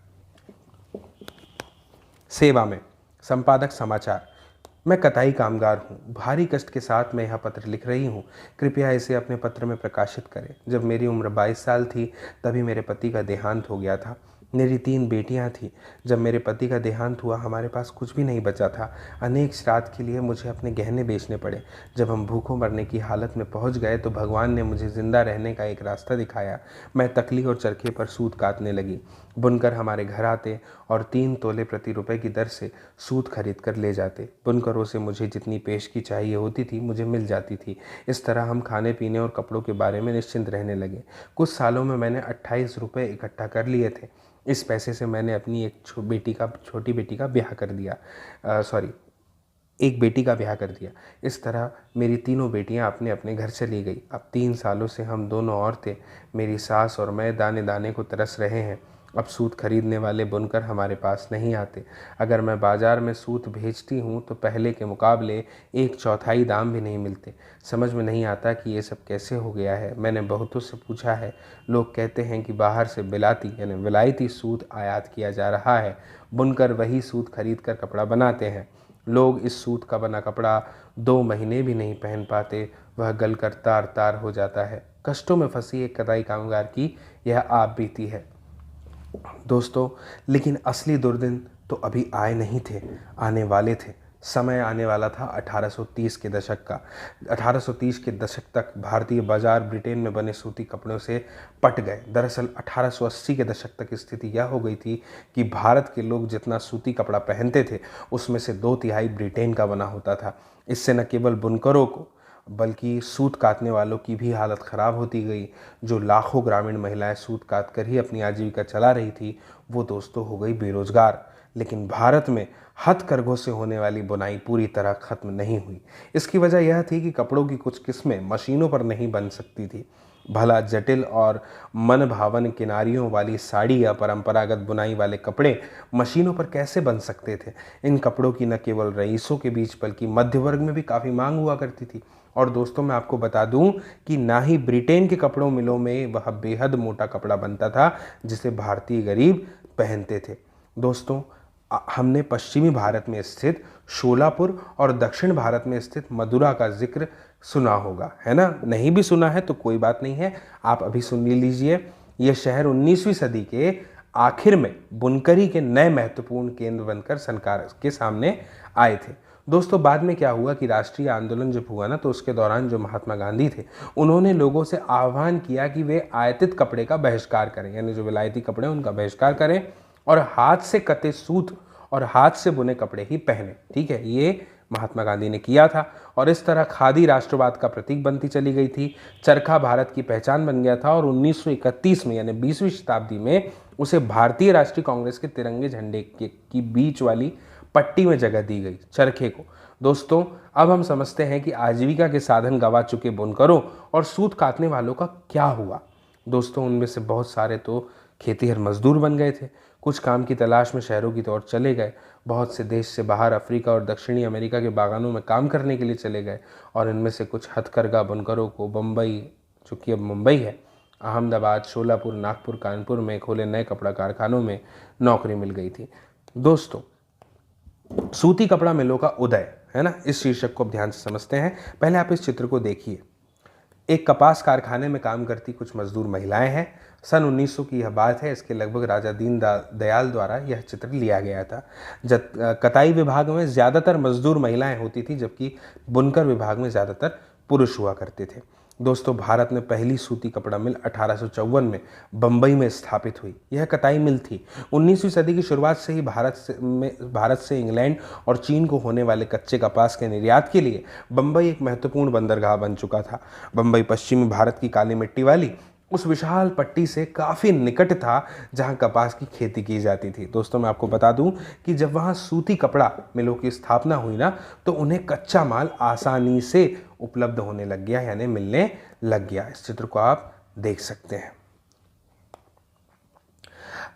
सेवा में संपादक समाचार, मैं कताई कामगार हूँ, भारी कष्ट के साथ मैं यह पत्र लिख रही हूँ, कृपया इसे अपने पत्र में प्रकाशित करें। जब मेरी उम्र 22 साल थी तभी मेरे पति का देहांत हो गया था। मेरी 3 बेटियां थीं। जब मेरे पति का देहांत हुआ हमारे पास कुछ भी नहीं बचा था। अनेक श्राद्ध के लिए मुझे अपने गहने बेचने पड़े। जब हम भूखों मरने की हालत में पहुंच गए तो भगवान ने मुझे जिंदा रहने का एक रास्ता दिखाया। मैं तकली और चरखे पर सूत काटने लगी। बुनकर हमारे घर आते और 3 तोले प्रति रुपए की दर से सूत खरीद कर ले जाते। बुनकरों से मुझे जितनी पेशगी चाहिए होती थी मुझे मिल जाती थी। इस तरह हम खाने पीने और कपड़ों के बारे में निश्चिंत रहने लगे। कुछ सालों में मैंने 28 रुपये इकट्ठा कर लिए थे। इस पैसे से मैंने अपनी एक छोटी बेटी का ब्याह कर दिया। एक बेटी का ब्याह कर दिया। इस तरह मेरी तीनों बेटियां अपने अपने घर चली गई। अब 3 सालों से हम दोनों औरतें, मेरी सास और मैं, दाने दाने को तरस रहे हैं। अब सूत खरीदने वाले बुनकर हमारे पास नहीं आते। अगर मैं बाज़ार में सूत भेजती हूँ तो पहले के मुकाबले 1/4 दाम भी नहीं मिलते। समझ में नहीं आता कि ये सब कैसे हो गया है। मैंने बहुतों से पूछा है। लोग कहते हैं कि बाहर से विलायती सूत आयात किया जा रहा है। बुनकर वही सूत खरीद कर कपड़ा बनाते हैं। लोग इस सूत का बना कपड़ा 2 महीने भी नहीं पहन पाते, वह गलकर तार तार हो जाता है। कष्टों में फंसी एक कताई कामगार की यह आप बीती है दोस्तों। लेकिन असली दुर्दिन तो अभी आए नहीं थे, आने वाले थे। समय आने वाला था 1830 के दशक का। 1830 के दशक तक भारतीय बाजार ब्रिटेन में बने सूती कपड़ों से पट गए। दरअसल 1880 के दशक तक स्थिति यह हो गई थी कि भारत के लोग जितना सूती कपड़ा पहनते थे उसमें से 2/3 ब्रिटेन का बना होता था। इससे न केवल बुनकरों को बल्कि सूत काटने वालों की भी हालत ख़राब होती गई। जो लाखों ग्रामीण महिलाएं सूत काट कर ही अपनी आजीविका चला रही थी वो दोस्तों हो गई बेरोजगार। लेकिन भारत में हथकरघों से होने वाली बुनाई पूरी तरह खत्म नहीं हुई। इसकी वजह यह थी कि कपड़ों की कुछ किस्में मशीनों पर नहीं बन सकती थी। भला जटिल और मन भावन किनारियों वाली साड़ी या परंपरागत बुनाई वाले कपड़े मशीनों पर कैसे बन सकते थे। इन कपड़ों की न केवल रईसों के बीच बल्कि मध्य वर्ग में भी काफ़ी मांग हुआ करती थी। और दोस्तों, मैं आपको बता दूं कि ना ही ब्रिटेन के कपड़ों मिलों में वह बेहद मोटा कपड़ा बनता था जिसे भारतीय गरीब पहनते थे। दोस्तों, हमने पश्चिमी भारत में स्थित शोलापुर और दक्षिण भारत में स्थित मदुरा का जिक्र सुना होगा, है ना। नहीं भी सुना है तो कोई बात नहीं है, आप अभी सुन लीजिए। यह शहर 19वीं सदी के आखिर में बुनकरी के नए महत्वपूर्ण केंद्र बनकर सरकार के सामने आए थे। दोस्तों बाद में क्या हुआ कि राष्ट्रीय आंदोलन जब हुआ ना, तो उसके दौरान जो महात्मा गांधी थे उन्होंने लोगों से आह्वान किया कि वे आयातित कपड़े का बहिष्कार करें, यानी जो विलायती कपड़े उनका बहिष्कार करें और हाथ से कते सूत और हाथ से बुने कपड़े ही पहने। ठीक है, ये महात्मा गांधी ने किया था और इस तरह खादी राष्ट्रवाद का प्रतीक बनती चली गई थी। चरखा भारत की पहचान बन गया था और 1931 में यानी 20वीं शताब्दी में उसे भारतीय राष्ट्रीय कांग्रेस के तिरंगे झंडे की बीच वाली पट्टी में जगह दी गई, चरखे को। दोस्तों अब हम समझते हैं कि आजीविका के साधन गंवा चुके बुनकरों और सूत काटने वालों का क्या हुआ। दोस्तों उनमें से बहुत सारे तो खेतीहर मजदूर बन गए थे, कुछ काम की तलाश में शहरों की ओर चले गए, बहुत से देश से बाहर अफ्रीका और दक्षिणी अमेरिका के बागानों में काम करने के लिए चले गए और इनमें से कुछ हथकरघा बुनकरों को बम्बई, जो कि अब मुंबई है, अहमदाबाद, शोलापुर, नागपुर, कानपुर में खोले नए कपड़ा कारखानों में नौकरी मिल गई थी। दोस्तों सूती कपड़ा मिलों का उदय, है ना, इस शीर्षक को ध्यान से समझते हैं। पहले आप इस चित्र को देखिए। एक कपास कारखाने में काम करती कुछ मजदूर महिलाएं हैं। सन 1900 की यह बात है, इसके लगभग राजा दीन दयाल द्वारा यह चित्र लिया गया था। कताई विभाग में ज़्यादातर मजदूर महिलाएं होती थी, जबकि बुनकर विभाग में ज़्यादातर पुरुष हुआ करते थे। दोस्तों भारत में पहली सूती कपड़ा मिल 1854 में बम्बई में स्थापित हुई। यह कताई मिल थी। 19वीं सदी की शुरुआत से ही भारत से इंग्लैंड और चीन को होने वाले कच्चे कपास के निर्यात के लिए बम्बई एक महत्वपूर्ण बंदरगाह बन चुका था। बम्बई पश्चिमी भारत की काली मिट्टी वाली उस विशाल पट्टी से काफ़ी निकट था जहां कपास की खेती की जाती थी। दोस्तों मैं आपको बता दूं कि जब वहां सूती कपड़ा मिलों की स्थापना हुई ना, तो उन्हें कच्चा माल आसानी से उपलब्ध होने लग गया, यानी मिलने लग गया। इस चित्र को आप देख सकते हैं।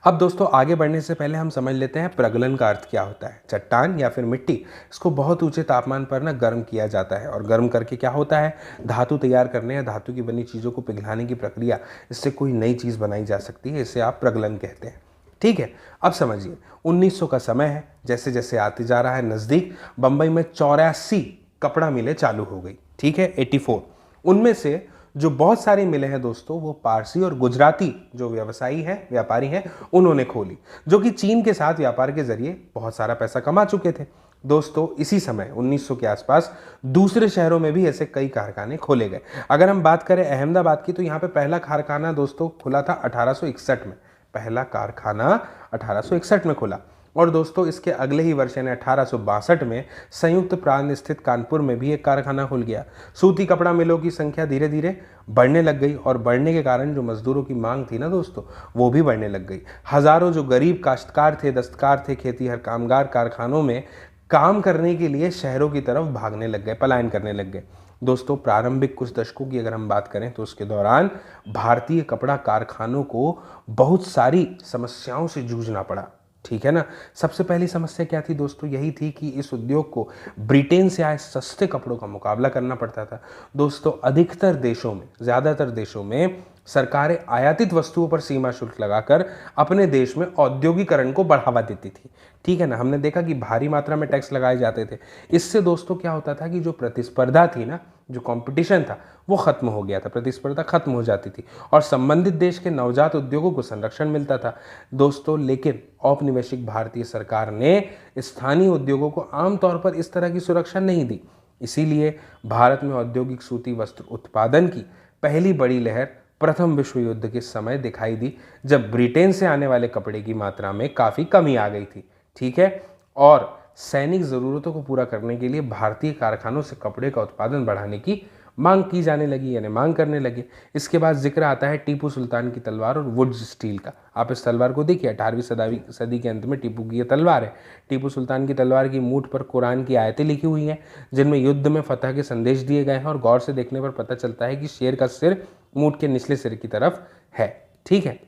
अब दोस्तों आगे बढ़ने से पहले हम समझ लेते हैं प्रगलन का अर्थ क्या होता है। चट्टान या फिर मिट्टी, इसको बहुत ऊंचे तापमान पर ना गर्म किया जाता है और गर्म करके क्या होता है, धातु तैयार करने या धातु की बनी चीज़ों को पिघलाने की प्रक्रिया, इससे कोई नई चीज़ बनाई जा सकती है। इसे आप प्रगलन कहते हैं। ठीक है, अब समझिए 1900 का समय है। जैसे जैसे आते जा रहा है नज़दीक, बम्बई में 84 कपड़ा मिलें चालू हो गई। ठीक है, 84। उनमें से जो बहुत सारी मिलें हैं दोस्तों, वो पारसी और गुजराती जो व्यवसायी हैं, व्यापारी हैं, उन्होंने खोली, जो कि चीन के साथ व्यापार के जरिए बहुत सारा पैसा कमा चुके थे। दोस्तों इसी समय 1900 के आसपास दूसरे शहरों में भी ऐसे कई कारखाने खोले गए। अगर हम बात करें अहमदाबाद की, तो यहाँ पे पहला कारखाना दोस्तों खुला था 1861 में। पहला कारखाना 1861 में खुला और दोस्तों इसके अगले ही वर्ष यानी 1862 में संयुक्त प्रांत स्थित कानपुर में भी एक कारखाना खुल गया। सूती कपड़ा मिलों की संख्या धीरे धीरे बढ़ने लग गई और बढ़ने के कारण जो मजदूरों की मांग थी ना दोस्तों, वो भी बढ़ने लग गई। हजारों जो गरीब काश्तकार थे, दस्तकार थे, खेतीहर कामगार कारखानों में काम करने के लिए शहरों की तरफ भागने लग गए, पलायन करने लग गए। दोस्तों प्रारंभिक कुछ दशकों की अगर हम बात करें तो उसके दौरान भारतीय कपड़ा कारखानों को बहुत सारी समस्याओं से जूझना पड़ा। ठीक है ना। सबसे पहली समस्या क्या थी दोस्तों, यही थी कि इस उद्योग को ब्रिटेन से आए सस्ते कपड़ों का मुकाबला करना पड़ता था। दोस्तों अधिकतर देशों में, ज़्यादातर देशों में सरकारें आयातित वस्तुओं पर सीमा शुल्क लगाकर अपने देश में औद्योगिकरण को बढ़ावा देती थी। ठीक है ना। हमने देखा कि भारी मात्रा में टैक्स लगाए जाते थे। इससे दोस्तों क्या होता था कि जो प्रतिस्पर्धा थी ना, जो कंपटीशन था, वो खत्म हो गया था, प्रतिस्पर्धा खत्म हो जाती थी और संबंधित देश के नवजात उद्योगों को संरक्षण मिलता था। दोस्तों लेकिन औपनिवेशिक भारतीय सरकार ने स्थानीय उद्योगों को आमतौर पर इस तरह की सुरक्षा नहीं दी। इसीलिए भारत में औद्योगिक सूती वस्त्र उत्पादन की पहली बड़ी लहर प्रथम विश्व युद्ध के समय दिखाई दी, जब ब्रिटेन से आने वाले कपड़े की मात्रा में काफ़ी कमी आ गई थी। ठीक है, और सैनिक ज़रूरतों को पूरा करने के लिए भारतीय कारखानों से कपड़े का उत्पादन बढ़ाने की मांग की जाने लगी, यानी मांग करने लगे। इसके बाद जिक्र आता है टीपू सुल्तान की तलवार और वुड्स स्टील का। आप इस तलवार को देखिए, 18वीं सदी के अंत में टीपू की यह तलवार है। टीपू सुल्तान की तलवार की मूठ पर कुरान की आयतें लिखी हुई हैं, जिनमें युद्ध में फतह के संदेश दिए गए हैं और गौर से देखने पर पता चलता है कि शेर का सिर मूठ के निचले सिर की तरफ है। ठीक है,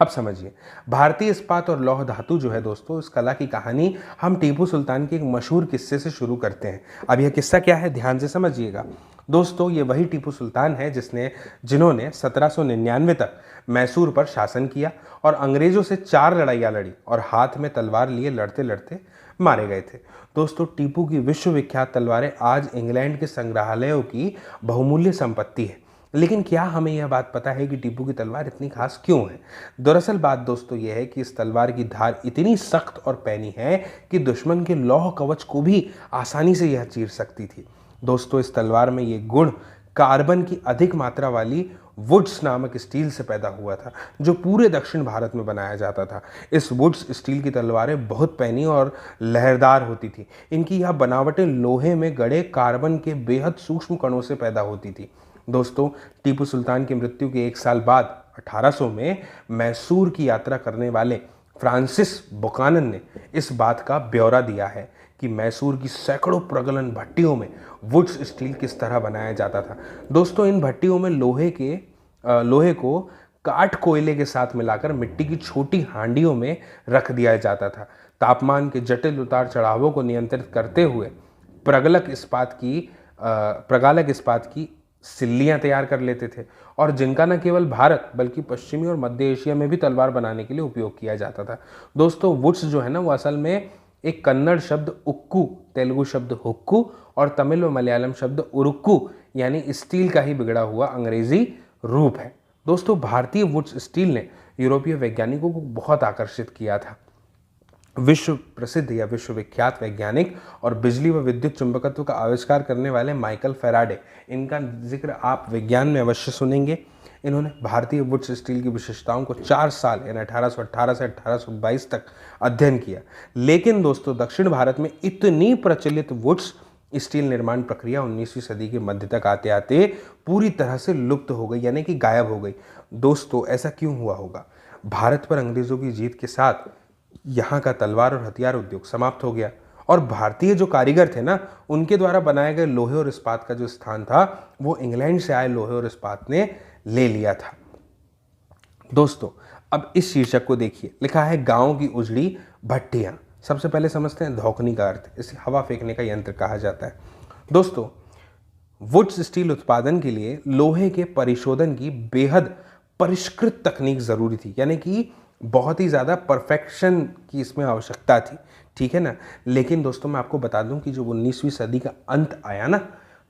अब समझिए, भारतीय इस्पात और लौह धातु जो है दोस्तों, इस कला की कहानी हम टीपू सुल्तान के एक मशहूर किस्से से शुरू करते हैं। अब यह किस्सा क्या है, ध्यान से समझिएगा दोस्तों। ये वही टीपू सुल्तान है जिन्होंने 1799 तक मैसूर पर शासन किया और अंग्रेजों से 4 लड़ाइयाँ लड़ी और हाथ में तलवार लिए लड़ते लड़ते मारे गए थे। दोस्तों, टीपू की विश्वविख्यात तलवारें आज इंग्लैंड के संग्रहालयों की बहुमूल्य संपत्ति है। लेकिन क्या हमें यह बात पता है कि टीपू की तलवार इतनी खास क्यों है? दरअसल बात दोस्तों यह है कि इस तलवार की धार इतनी सख्त और पैनी है कि दुश्मन के लौह कवच को भी आसानी से यह चीर सकती थी। दोस्तों, इस तलवार में ये गुण कार्बन की अधिक मात्रा वाली वुड्स नामक स्टील से पैदा हुआ था, जो पूरे दक्षिण भारत में बनाया जाता था। इस वुड्स स्टील की तलवारें बहुत पैनी और लहरदार होती थी। इनकी यह बनावटें लोहे में गड़े कार्बन के बेहद सूक्ष्म कणों से पैदा होती थी। दोस्तों, टीपू सुल्तान की मृत्यु के 1 साल बाद 1800 में मैसूर की यात्रा करने वाले फ्रांसिस बुकानन ने इस बात का ब्यौरा दिया है कि मैसूर की सैकड़ों प्रगलन भट्टियों में वुड्स स्टील किस तरह बनाया जाता था। दोस्तों, इन भट्टियों में लोहे को काठ कोयले के साथ मिलाकर मिट्टी की छोटी हांडियों में रख दिया जाता था। तापमान के जटिल उतार चढ़ावों को नियंत्रित करते हुए प्रगालक इस्पात की सिल्लियां तैयार कर लेते थे और जिनका न केवल भारत बल्कि पश्चिमी और मध्य एशिया में भी तलवार बनाने के लिए उपयोग किया जाता था। दोस्तों, वुड्स जो है ना, वो असल में एक कन्नड़ शब्द उक्कू, तेलुगु शब्द हुक्कू और तमिल व मलयालम शब्द उरुक्कू यानी स्टील का ही बिगड़ा हुआ अंग्रेजी रूप है। दोस्तों, भारतीय वुड्स स्टील ने यूरोपीय वैज्ञानिकों को बहुत आकर्षित किया था। विश्व प्रसिद्ध या विश्वविख्यात वैज्ञानिक और बिजली व विद्युत चुंबकत्व का आविष्कार करने वाले माइकल फैराडे, इनका जिक्र आप विज्ञान में अवश्य सुनेंगे। इन्होंने भारतीय वुड्स स्टील की विशेषताओं को 4 साल यानी 1818 से 1822 तक अध्ययन किया। लेकिन दोस्तों, दक्षिण भारत में इतनी प्रचलित वुड्स स्टील निर्माण प्रक्रिया 19वीं सदी के मध्य तक आते आते पूरी तरह से लुप्त हो गई, यानी कि गायब हो गई। दोस्तों, ऐसा क्यों हुआ होगा? भारत पर अंग्रेजों की जीत के साथ यहाँ का तलवार और हथियार उद्योग समाप्त हो गया और भारतीय जो कारीगर थे ना, उनके द्वारा बनाए गए लोहे और इस्पात का जो स्थान था वो इंग्लैंड से आए लोहे और इस्पात ने ले लिया था। दोस्तों, अब इस शीर्षक को देखिए, लिखा है गांव की उजड़ी भट्टियां। सबसे पहले समझते हैं धौकनी का अर्थ। इसे हवा फेंकने का यंत्र कहा जाता है। दोस्तों, वुड्स स्टील उत्पादन के लिए लोहे के परिशोधन की बेहद परिष्कृत तकनीक जरूरी थी, यानी कि बहुत ही ज़्यादा परफेक्शन की इसमें आवश्यकता थी, ठीक है ना। लेकिन दोस्तों, मैं आपको बता दूं कि जब 19वीं सदी का अंत आया ना,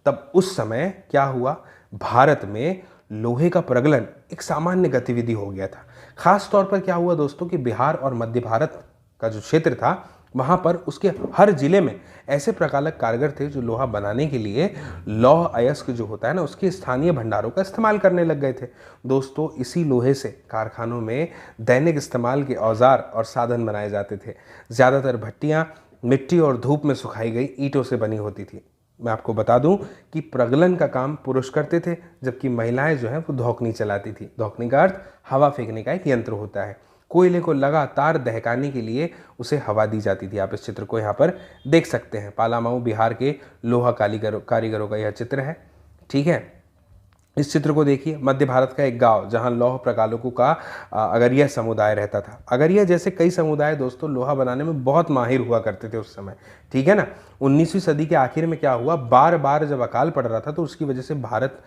तब उस समय क्या हुआ, भारत में लोहे का प्रगलन एक सामान्य गतिविधि हो गया था। खास तौर पर क्या हुआ दोस्तों कि बिहार और मध्य भारत का जो क्षेत्र था, वहाँ पर उसके हर जिले में ऐसे प्रगालक कारीगर थे जो लोहा बनाने के लिए लौह अयस्क जो होता है ना, उसके स्थानीय भंडारों का इस्तेमाल करने लग गए थे। दोस्तों, इसी लोहे से कारखानों में दैनिक इस्तेमाल के औजार और साधन बनाए जाते थे। ज़्यादातर भट्टियाँ मिट्टी और धूप में सुखाई गई ईंटों से बनी होती थी। मैं आपको बता दूं कि प्रगलन का काम पुरुष करते थे, जबकि महिलाएं जो है वो धौकनी चलाती थी। धौकनी का अर्थ हवा फेंकने का एक यंत्र होता है। कोयले को लगातार दहकाने के लिए उसे हवा दी जाती थी। आप इस चित्र को यहाँ पर देख सकते हैं। पालामाऊ बिहार के लोहा कारीगरों का यह चित्र है, ठीक है। इस चित्र को देखिए, मध्य भारत का एक गांव जहां लौह प्रगालकों का अगरिया समुदाय रहता था। अगरिया जैसे कई समुदाय दोस्तों लोहा बनाने में बहुत माहिर हुआ करते थे उस समय, ठीक है ना। 19वीं सदी के आखिर में क्या हुआ, बार बार जब अकाल पड़ रहा था तो उसकी वजह से भारत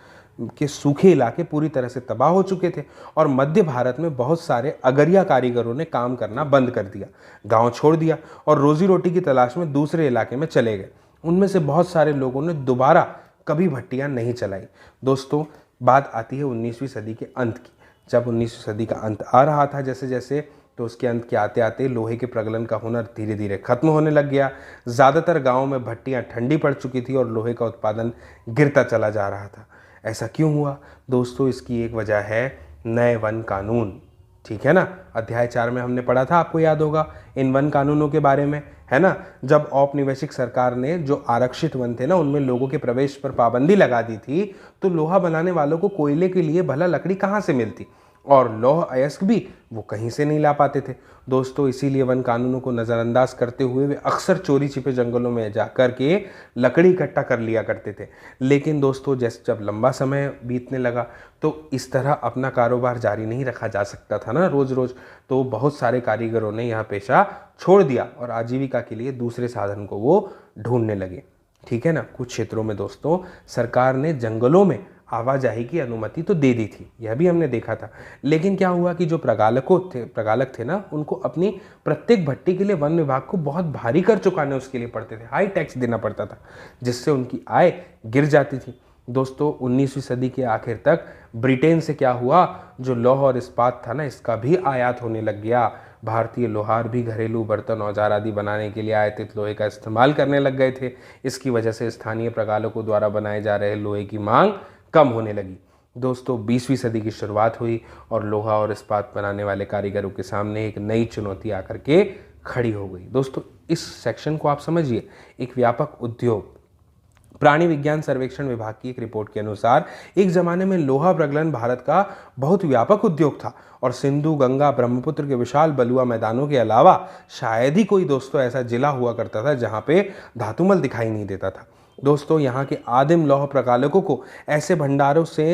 के सूखे इलाके पूरी तरह से तबाह हो चुके थे और मध्य भारत में बहुत सारे अगरिया कारीगरों ने काम करना बंद कर दिया, गांव छोड़ दिया और रोजी रोटी की तलाश में दूसरे इलाके में चले गए। उनमें से बहुत सारे लोगों ने दोबारा कभी भट्टियां नहीं चलाई। दोस्तों, बात आती है 19वीं सदी के अंत की। जब 19वीं सदी का अंत आ रहा था जैसे जैसे, तो उसके अंत के आते आते लोहे के प्रगलन का हुनर धीरे धीरे खत्म होने लग गया। ज़्यादातर गाँवों में भट्टियाँ ठंडी पड़ चुकी थी और लोहे का उत्पादन गिरता चला जा रहा था। ऐसा क्यों हुआ दोस्तों? इसकी एक वजह है नए वन कानून, ठीक है ना। अध्याय 4 में हमने पढ़ा था, आपको याद होगा इन वन कानूनों के बारे में, है ना। जब औपनिवेशिक सरकार ने जो आरक्षित वन थे ना, उनमें लोगों के प्रवेश पर पाबंदी लगा दी थी, तो लोहा बनाने वालों को कोयले के लिए भला लकड़ी कहाँ से मिलती। और लौह अयस्क भी वो कहीं से नहीं ला पाते थे दोस्तों। इसीलिए वन कानूनों को नज़रअंदाज करते हुए वे अक्सर चोरी छिपे जंगलों में जाकर के लकड़ी इकट्ठा कर लिया करते थे। लेकिन दोस्तों जैसे जब लंबा समय बीतने लगा तो इस तरह अपना कारोबार जारी नहीं रखा जा सकता था ना रोज़ रोज़, तो बहुत सारे कारीगरों ने यह पेशा छोड़ दिया और आजीविका के लिए दूसरे साधन को वो ढूंढने लगे। ठीक है ना। कुछ क्षेत्रों में दोस्तों सरकार ने जंगलों में आवाजाही की अनुमति तो दे दी थी, यह भी हमने देखा था। लेकिन क्या हुआ कि जो प्रगालक थे ना, उनको अपनी प्रत्येक भट्टी के लिए वन विभाग को बहुत भारी कर चुकाने उसके लिए पड़ते थे, हाई टैक्स देना पड़ता था, जिससे उनकी आय गिर जाती थी। दोस्तों 19वीं सदी के आखिर तक ब्रिटेन से क्या हुआ, जो लौह और इस्पात था ना, इसका भी आयात होने लग गया। भारतीय लोहार भी घरेलू बर्तन, औजार आदि बनाने के लिए आयातित लोहे का इस्तेमाल करने लग गए थे। इसकी वजह से स्थानीय प्रगालकों द्वारा बनाए जा रहे लोहे की मांग कम होने लगी। दोस्तों 20वीं सदी की शुरुआत हुई और लोहा और इस्पात बनाने वाले कारीगरों के सामने एक नई चुनौती आकर के खड़ी हो गई। दोस्तों इस सेक्शन को आप समझिए, एक व्यापक उद्योग। प्राणी विज्ञान सर्वेक्षण विभाग की एक रिपोर्ट के अनुसार एक जमाने में लोहा प्रगलन भारत का बहुत व्यापक उद्योग था और सिंधु, गंगा, ब्रह्मपुत्र के विशाल बलुआ मैदानों के अलावा शायद ही कोई दोस्तों ऐसा जिला हुआ करता था जहां पे धातुमल दिखाई नहीं देता था। दोस्तों यहाँ के आदिम लौह प्रगालकों को ऐसे भंडारों से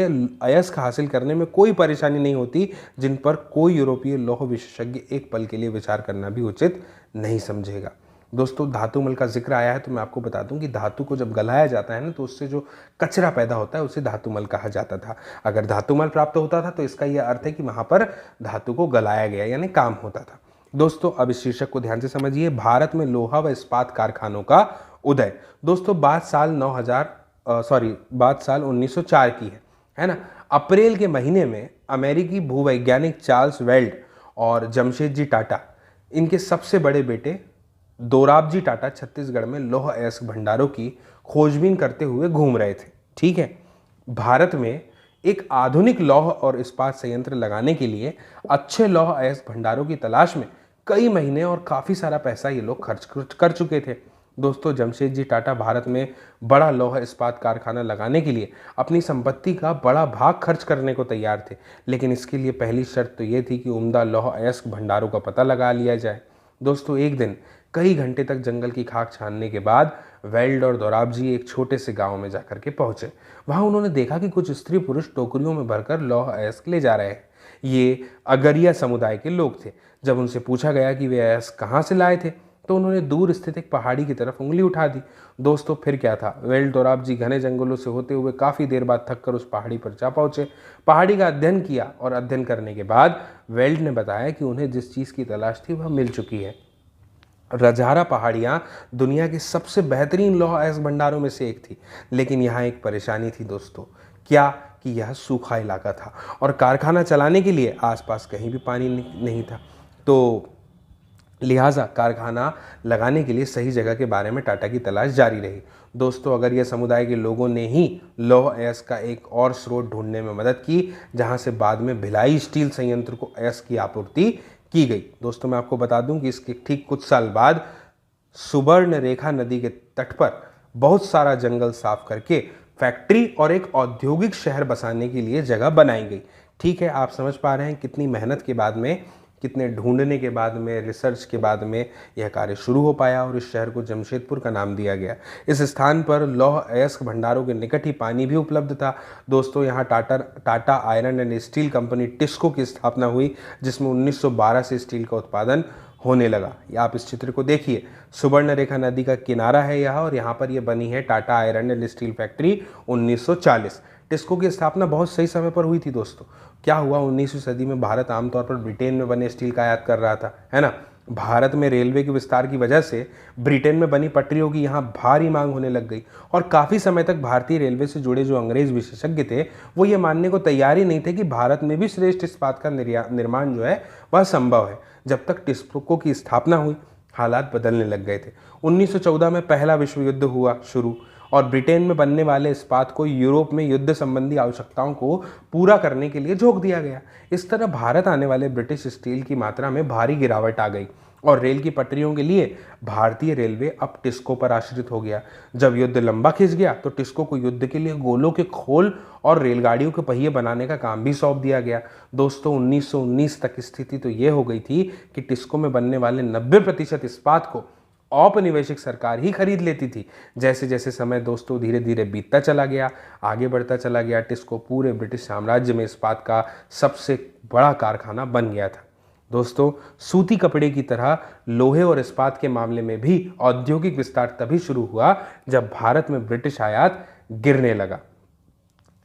अयस्क हासिल करने में कोई परेशानी नहीं होती जिन पर कोई यूरोपीय लौह विशेषज्ञ एक पल के लिए विचार करना भी उचित नहीं समझेगा। दोस्तों धातुमल का जिक्र आया है तो मैं आपको बता दूं कि धातु को जब गलाया जाता है ना, तो उससे जो कचरा पैदा होता है उसे धातुमल कहा जाता था। अगर धातुमल प्राप्त होता था तो इसका यह अर्थ है कि वहां पर धातु को गलाया गया, यानी काम होता था। दोस्तों अब इस शीर्षक को ध्यान से समझिए, भारत में लोहा व इस्पात कारखानों का उदय। दोस्तों बात साल 1904 की है ना। अप्रैल के महीने में अमेरिकी भूवैज्ञानिक चार्ल्स वेल्ड और जमशेदजी टाटा, इनके सबसे बड़े बेटे दोराबजी टाटा छत्तीसगढ़ में लौह अयस्क भंडारों की खोजबीन करते हुए घूम रहे थे। ठीक है। भारत में एक आधुनिक लौह और इस्पात संयंत्र लगाने के लिए अच्छे लौह अयस्क भंडारों की तलाश में कई महीने और काफी सारा पैसा ये लोग खर्च कर चुके थे। दोस्तों जमशेदजी टाटा भारत में बड़ा लौह इस्पात कारखाना लगाने के लिए अपनी संपत्ति का बड़ा भाग खर्च करने को तैयार थे, लेकिन इसके लिए पहली शर्त तो ये थी कि उम्दा लौह अयस्क भंडारों का पता लगा लिया जाए। दोस्तों एक दिन कई घंटे तक जंगल की खाक छानने के बाद वेल्ड और दोराबजी एक छोटे से गांव में जाकर के पहुंचे। वहां उन्होंने देखा कि कुछ स्त्री पुरुष टोकरियों में भरकर लौह अयस्क ले जा रहे हैं। ये अगरिया समुदाय के लोग थे। जब उनसे पूछा गया कि वे अयस्क कहाँ से लाए थे तो उन्होंने दूर स्थित एक पहाड़ी की तरफ उंगली उठा दी। दोस्तों फिर क्या था, वेल्ड दोराबजी घने जंगलों से होते हुए काफी देर बाद थककर उस पहाड़ी पर जा पहुंचे। पहाड़ी का अध्ययन किया और अध्ययन करने के बाद वेल्ड ने बताया कि उन्हें जिस चीज की तलाश थी वह मिल चुकी है। रजहारा पहाड़ियाँ दुनिया के सबसे बेहतरीन लौह अयस्क भंडारों में से एक थी, लेकिन यहाँ एक परेशानी थी दोस्तों। क्या कि यह सूखा इलाका था और कारखाना चलाने के लिए आसपास कहीं भी पानी नहीं था, तो लिहाजा कारखाना लगाने के लिए सही जगह के बारे में टाटा की तलाश जारी रही। दोस्तों अगर यह समुदाय के लोगों ने ही लौह अयस्क का एक और स्रोत ढूंढने में मदद की जहां से बाद में भिलाई स्टील संयंत्र को अयस्क की आपूर्ति की गई। दोस्तों मैं आपको बता दूं कि इसके ठीक कुछ साल बाद सुवर्णरेखा नदी के तट पर बहुत सारा जंगल साफ करके फैक्ट्री और एक औद्योगिक शहर बसाने के लिए जगह बनाई गई। ठीक है, आप समझ पा रहे हैं कितनी मेहनत के बाद में, कितने ढूंढने के बाद में, रिसर्च के बाद में यह कार्य शुरू हो पाया और इस शहर को जमशेदपुर का नाम दिया गया। इस स्थान पर लौह अयस्क भंडारों के निकट ही पानी भी उपलब्ध था। दोस्तों यहाँ Tata iron and steel company TISCO की स्थापना हुई, जिसमें 1912 से स्टील का उत्पादन होने लगा। आप इस चित्र को देखिए, सुवर्णरेखा नदी का किनारा है यह और यहाँ पर यह बनी है Tata iron and steel factory 1940। TISCO की स्थापना बहुत सही समय पर हुई थी दोस्तों। क्या हुआ, 19वीं सदी में भारत आमतौर पर ब्रिटेन में बने स्टील का आयात कर रहा था, है ना। भारत में रेलवे के विस्तार की वजह से ब्रिटेन में बनी पटरियों की यहाँ भारी मांग होने लग गई और काफ़ी समय तक भारतीय रेलवे से जुड़े जो अंग्रेज विशेषज्ञ थे वो ये मानने को तैयार ही नहीं थे कि भारत में भी श्रेष्ठ इस्पात का निर्माण जो है वह संभव है। जब तक टिस्को की स्थापना हुई हालात बदलने लग गए थे। 1914 में पहला विश्व युद्ध हुआ शुरू और ब्रिटेन में बनने वाले इस्पात को यूरोप में युद्ध संबंधी आवश्यकताओं को पूरा करने के लिए झोंक दिया गया। इस तरह भारत आने वाले ब्रिटिश स्टील की मात्रा में भारी गिरावट आ गई और रेल की पटरियों के लिए भारतीय रेलवे अब टिस्को पर आश्रित हो गया। जब युद्ध लंबा खिंच गया तो टिस्को को युद्ध के लिए गोलों के खोल और रेलगाड़ियों के पहिए बनाने का काम भी सौंप दिया गया। दोस्तों 1919 तक स्थिति तो यह हो गई थी कि टिस्को में बनने वाले 90% इस्पात को औपनिवेशिक सरकार ही खरीद लेती थी। जैसे जैसे समय दोस्तों धीरे धीरे बीतता चला गया, आगे बढ़ता चला गया, टिस्को पूरे ब्रिटिश साम्राज्य में इस्पात का सबसे बड़ा कारखाना बन गया था। दोस्तों सूती कपड़े की तरह लोहे और इस्पात के मामले में भी औद्योगिक विस्तार तभी शुरू हुआ जब भारत में ब्रिटिश आयात गिरने लगा।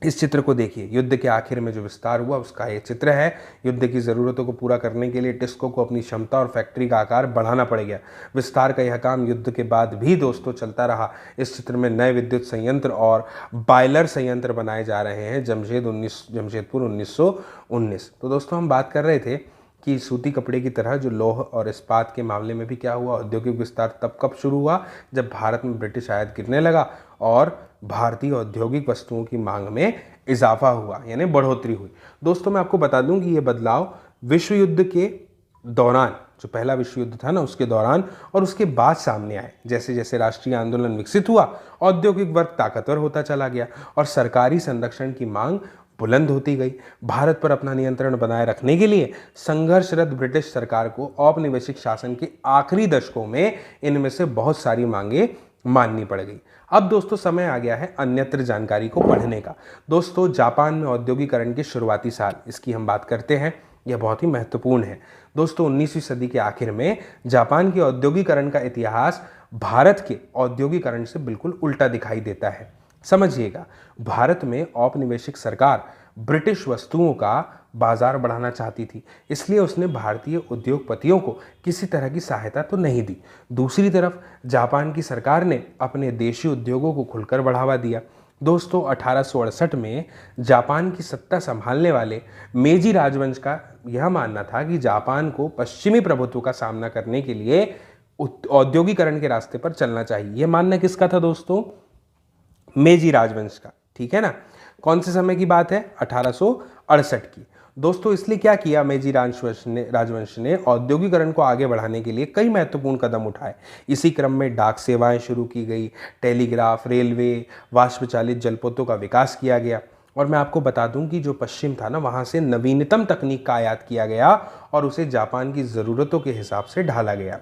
इस चित्र को देखिए, युद्ध के आखिर में जो विस्तार हुआ उसका ये चित्र है। युद्ध की ज़रूरतों को पूरा करने के लिए टिस्को को अपनी क्षमता और फैक्ट्री का आकार बढ़ाना पड़ गया। विस्तार का यह काम युद्ध के बाद भी दोस्तों चलता रहा। इस चित्र में नए विद्युत संयंत्र और बॉयलर संयंत्र बनाए जा रहे हैं। जमशेदपुर 1919। तो दोस्तों हम बात कर रहे थे कि सूती कपड़े की तरह जो लौह और इस्पात के मामले में भी क्या हुआ, औद्योगिक विस्तार तब कब शुरू हुआ जब भारत में ब्रिटिश आयात गिरने लगा और भारतीय औद्योगिक वस्तुओं की मांग में इजाफा हुआ, यानी बढ़ोतरी हुई। दोस्तों मैं आपको बता दूं कि ये बदलाव विश्व युद्ध के दौरान, जो पहला विश्व युद्ध था ना उसके दौरान और उसके बाद सामने आए। जैसे जैसे राष्ट्रीय आंदोलन विकसित हुआ, औद्योगिक वर्ग ताकतवर होता चला गया और सरकारी संरक्षण की मांग बुलंद होती गई। भारत पर अपना नियंत्रण बनाए रखने के लिए संघर्षरत ब्रिटिश सरकार को औपनिवेशिक शासन के आखिरी दशकों में इनमें से बहुत सारी मांगे माननी पड़ गई। अब दोस्तों समय आ गया है अन्यत्र जानकारी को पढ़ने का। दोस्तों जापान में औद्योगिकरण के शुरुआती साल, इसकी हम बात करते हैं, यह बहुत ही महत्वपूर्ण है। दोस्तों 19वीं सदी के आखिर में जापान के औद्योगिकरण का इतिहास भारत के औद्योगिकरण से बिल्कुल उल्टा दिखाई देता है। समझिएगा, भारत में औपनिवेशिक सरकार ब्रिटिश वस्तुओं का बाजार बढ़ाना चाहती थी, इसलिए उसने भारतीय उद्योगपतियों को किसी तरह की सहायता तो नहीं दी। दूसरी तरफ जापान की सरकार ने अपने देशी उद्योगों को खुलकर बढ़ावा दिया। दोस्तों 1868 में जापान की सत्ता संभालने वाले मेजी राजवंश का यह मानना था कि जापान को पश्चिमी प्रभुत्व का सामना करने के लिए औद्योगिकरण के रास्ते पर चलना चाहिए। यह मानना किसका था दोस्तों? मेजी राजवंश का। ठीक है ना। कौन से समय की बात है? 1868 की। दोस्तों इसलिए क्या किया मेजी राजवंश ने औद्योगिकरण को आगे बढ़ाने के लिए कई महत्वपूर्ण कदम उठाए। इसी क्रम में डाक सेवाएं शुरू की गई, टेलीग्राफ, रेलवे, वाष्प चालित जलपोतों का विकास किया गया। और मैं आपको बता दूं कि जो पश्चिम था ना, वहां से नवीनतम तकनीक का आयात किया गया और उसे जापान की ज़रूरतों के हिसाब से ढाला गया।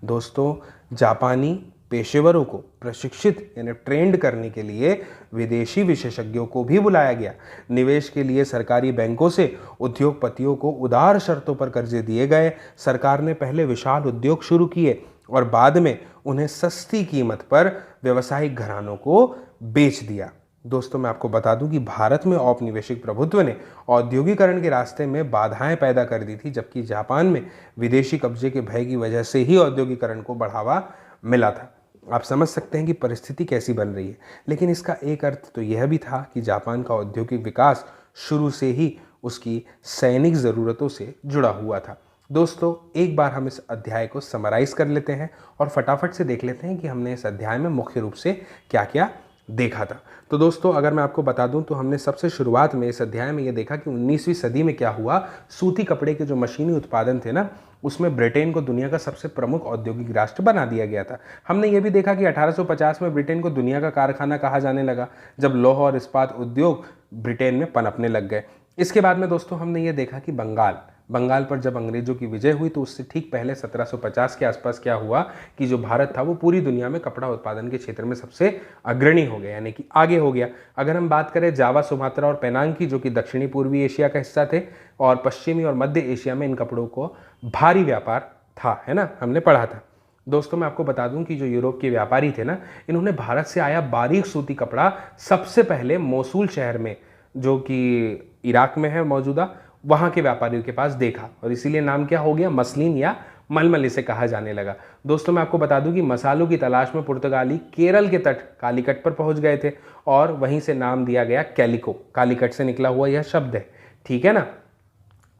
दोस्तों जापानी पेशेवरों को प्रशिक्षित यानी ट्रेंड करने के लिए विदेशी विशेषज्ञों को भी बुलाया गया। निवेश के लिए सरकारी बैंकों से उद्योगपतियों को उदार शर्तों पर कर्जे दिए गए। सरकार ने पहले विशाल उद्योग शुरू किए और बाद में उन्हें सस्ती कीमत पर व्यावसायिक घरानों को बेच दिया। दोस्तों मैं आपको बता दूं कि भारत में औपनिवेशिक प्रभुत्व ने औद्योगिकरण के रास्ते में बाधाएं पैदा कर दी थी, जबकि जापान में विदेशी कब्जे के भय की वजह से ही औद्योगिकरण को बढ़ावा मिला था। आप समझ सकते हैं कि परिस्थिति कैसी बन रही है। लेकिन इसका एक अर्थ तो यह भी था कि जापान का औद्योगिक विकास शुरू से ही उसकी सैनिक ज़रूरतों से जुड़ा हुआ था। दोस्तों एक बार हम इस अध्याय को समराइज कर लेते हैं और फटाफट से देख लेते हैं कि हमने इस अध्याय में मुख्य रूप से क्या क्या देखा था। तो दोस्तों अगर मैं आपको बता दूं तो हमने सबसे शुरुआत में इस अध्याय में ये देखा कि 19वीं सदी में क्या हुआ। सूती कपड़े के जो मशीनी उत्पादन थे ना, उसमें ब्रिटेन को दुनिया का सबसे प्रमुख औद्योगिक राष्ट्र बना दिया गया था। हमने ये भी देखा कि 1850 में ब्रिटेन को दुनिया का कारखाना कहा जाने लगा, जब लौह और इस्पात उद्योग ब्रिटेन में पनपने लग गए। इसके बाद में दोस्तों हमने ये देखा कि बंगाल पर जब अंग्रेजों की विजय हुई तो उससे ठीक पहले 1750 के आसपास क्या हुआ कि जो भारत था वो पूरी दुनिया में कपड़ा उत्पादन के क्षेत्र में सबसे अग्रणी हो गया, यानी कि आगे हो गया। अगर हम बात करें जावा, सुमात्रा और पेनांग की, जो कि दक्षिणी पूर्वी एशिया का हिस्सा थे, और पश्चिमी और मध्य एशिया में इन कपड़ों को भारी व्यापार था, है ना, हमने पढ़ा था। दोस्तों मैं आपको बता दूं कि जो यूरोप के व्यापारी थे ना, इन्होंने भारत से आया बारीक सूती कपड़ा सबसे पहले मोसूल शहर में, जो कि इराक में है मौजूदा, वहाँ के व्यापारियों के पास देखा और इसीलिए नाम क्या हो गया? मसलिन या मलमल इसे कहा जाने लगा। दोस्तों मैं आपको बता दूं कि मसालों की तलाश में पुर्तगाली केरल के तट कालीकट पर पहुंच गए थे और वहीं से नाम दिया गया कैलिको। कालीकट से निकला हुआ यह शब्द है, ठीक है ना।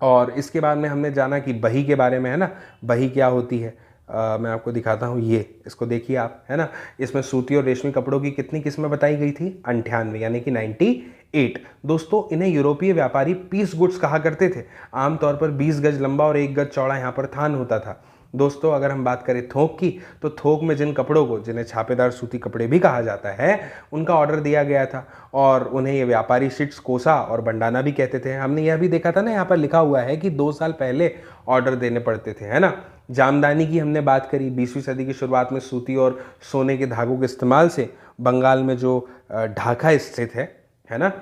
और इसके बाद में हमने जाना कि बही के बारे में, है ना। बही क्या होती है? मैं आपको दिखाता हूँ, ये इसको देखिए आप, है ना। इसमें सूती और रेशमी कपड़ों की कितनी किस्में बताई गई थी? 98, यानी कि 98। दोस्तों इन्हें यूरोपीय व्यापारी पीस गुड्स कहा करते थे। आमतौर पर 20 गज लंबा और 1 गज चौड़ा यहाँ पर थान होता था। दोस्तों अगर हम बात करें थोक की, तो थोक में जिन कपड़ों को, जिन्हें छापेदार सूती कपड़े भी कहा जाता है, उनका ऑर्डर दिया गया था और उन्हें ये व्यापारी शिट्स, कोसा और बंडाना भी कहते थे। हमने यह भी देखा था ना, यहाँ पर लिखा हुआ है कि 2 साल पहले ऑर्डर देने पड़ते थे, है ना। जामदानी की हमने बात करी, 20वीं सदी की शुरुआत में सूती और सोने के धागों के इस्तेमाल से बंगाल में जो ढाका स्थित है ना,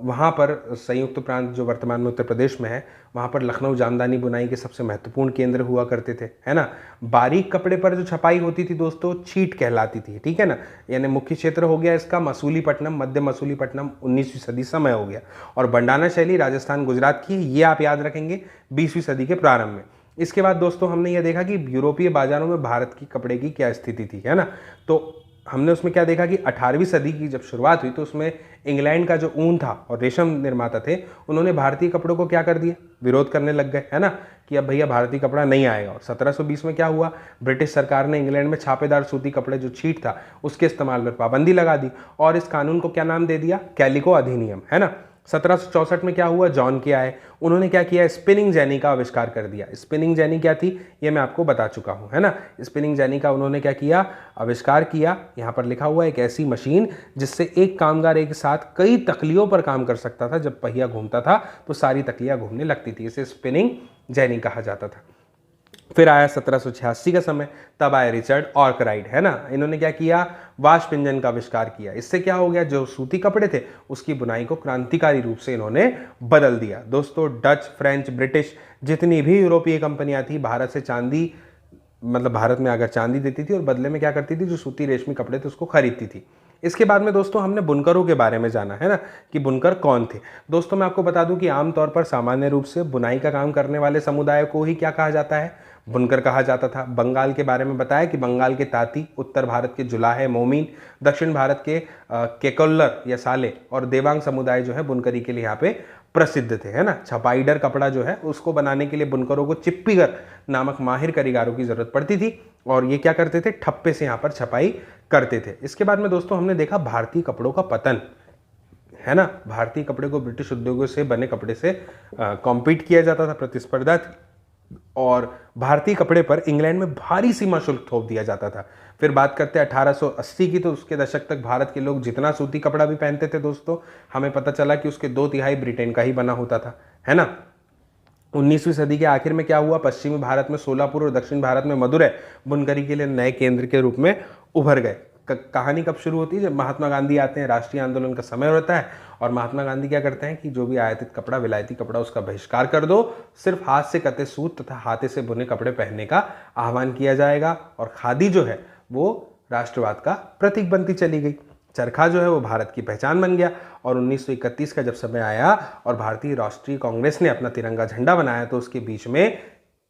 वहाँ पर संयुक्त प्रांत जो वर्तमान में उत्तर प्रदेश में है, वहाँ पर लखनऊ जामदानी बुनाई के सबसे महत्वपूर्ण केंद्र हुआ करते थे, है ना। बारीक कपड़े पर जो छपाई होती थी दोस्तों, छीट कहलाती थी, ठीक है ना। यानी मुख्य क्षेत्र हो गया इसका मसूलीपट्टनम, मध्य मसूलीपट्टनम, 19वीं सदी समय हो गया। और बंडाना शैली राजस्थान गुजरात की, ये आप याद रखेंगे 20वीं सदी के प्रारंभ में। इसके बाद दोस्तों हमने ये देखा कि यूरोपीय बाजारों में भारत की कपड़े की क्या स्थिति थी, है ना। तो हमने उसमें क्या देखा कि 18वीं सदी की जब शुरुआत हुई तो उसमें इंग्लैंड का जो ऊन था और रेशम निर्माता थे, उन्होंने भारतीय कपड़ों को क्या कर दिया, विरोध करने लग गए, है ना, कि अब भैया भारतीय कपड़ा नहीं आएगा। और 1720 में क्या हुआ, ब्रिटिश सरकार ने इंग्लैंड में छापेदार सूती कपड़े जो छीट था उसके इस्तेमाल पर पाबंदी लगा दी और इस कानून को क्या नाम दे दिया, कैलिको अधिनियम, है ना। 1764 में क्या हुआ, जॉन के आए, उन्होंने क्या किया, स्पिनिंग जेनी का आविष्कार कर दिया। स्पिनिंग जेनी क्या थी, ये मैं आपको बता चुका हूं, है ना। स्पिनिंग जेनी का उन्होंने क्या किया, आविष्कार किया। यहाँ पर लिखा हुआ है एक ऐसी मशीन जिससे एक कामगार एक साथ कई तकलियों पर काम कर सकता था। जब पहिया घूमता था तो सारी तकलियां घूमने लगती थी, इसे स्पिनिंग जेनी कहा जाता था। फिर आया 1786 का समय, तब आए रिचर्ड आर्कराइट, है ना। इन्होंने क्या किया, वाष्प इंजन का आविष्कार किया। इससे क्या हो गया, जो सूती कपड़े थे उसकी बुनाई को क्रांतिकारी रूप से इन्होंने बदल दिया। दोस्तों डच, फ्रेंच, ब्रिटिश जितनी भी यूरोपीय कंपनियां थी, भारत से चांदी, मतलब भारत में आकर चांदी देती थी और बदले में क्या करती थी, जो सूती रेशमी कपड़े थे उसको खरीदती थी। इसके बाद में दोस्तों हमने बुनकरों के बारे में जाना, है ना, कि बुनकर कौन थे। दोस्तों मैं आपको बता दूं कि आमतौर पर सामान्य रूप से बुनाई का काम करने वाले समुदाय को ही क्या कहा जाता है, बुनकर कहा जाता था। बंगाल के बारे में बताया कि बंगाल के तांती, उत्तर भारत के जुलाहे, मोमीन, दक्षिण भारत के केकोल्लर या साले और देवांग समुदाय जो है बुनकरी के लिए यहाँ पे प्रसिद्ध थे, है ना। छपाईडर कपड़ा जो है उसको बनाने के लिए बुनकरों को चिप्पीगर नामक माहिर कारीगरों की जरूरत पड़ती थी और ये क्या करते थे, ठप्पे से यहाँ पर छपाई करते थे। इसके बाद में दोस्तों हमने देखा भारतीय कपड़ों का पतन, है ना। भारतीय कपड़े को ब्रिटिश उद्योगों से बने कपड़े से कॉम्पीट किया जाता था, प्रतिस्पर्धा थी और भारतीय कपड़े पर इंग्लैंड में भारी सीमा शुल्क थोप दिया जाता था। फिर बात करते हैं 1880 की, तो उसके दशक तक भारत के लोग जितना सूती कपड़ा भी पहनते थे दोस्तों, हमें पता चला कि उसके 2/3 ब्रिटेन का ही बना होता था, है ना। 19वीं सदी के आखिर में क्या हुआ, पश्चिमी भारत में सोलापुर और दक्षिण भारत में मदुरै बुनकरी के लिए नए केंद्र के रूप में उभर गए। कहानी कब शुरू होती है, जब महात्मा गांधी आते हैं, राष्ट्रीय आंदोलन का समय होता है और महात्मा गांधी क्या करते हैं कि जो भी आयातित कपड़ा, विलायती कपड़ा, उसका बहिष्कार कर दो, सिर्फ हाथ से कते सूत तथा हाथे से बुने कपड़े पहनने का आह्वान किया जाएगा और खादी जो है वो राष्ट्रवाद का प्रतीक बनती चली गई। चरखा जो है वो भारत की पहचान बन गया और 1931 का जब समय आया और भारतीय राष्ट्रीय कांग्रेस ने अपना तिरंगा झंडा बनाया तो उसके बीच में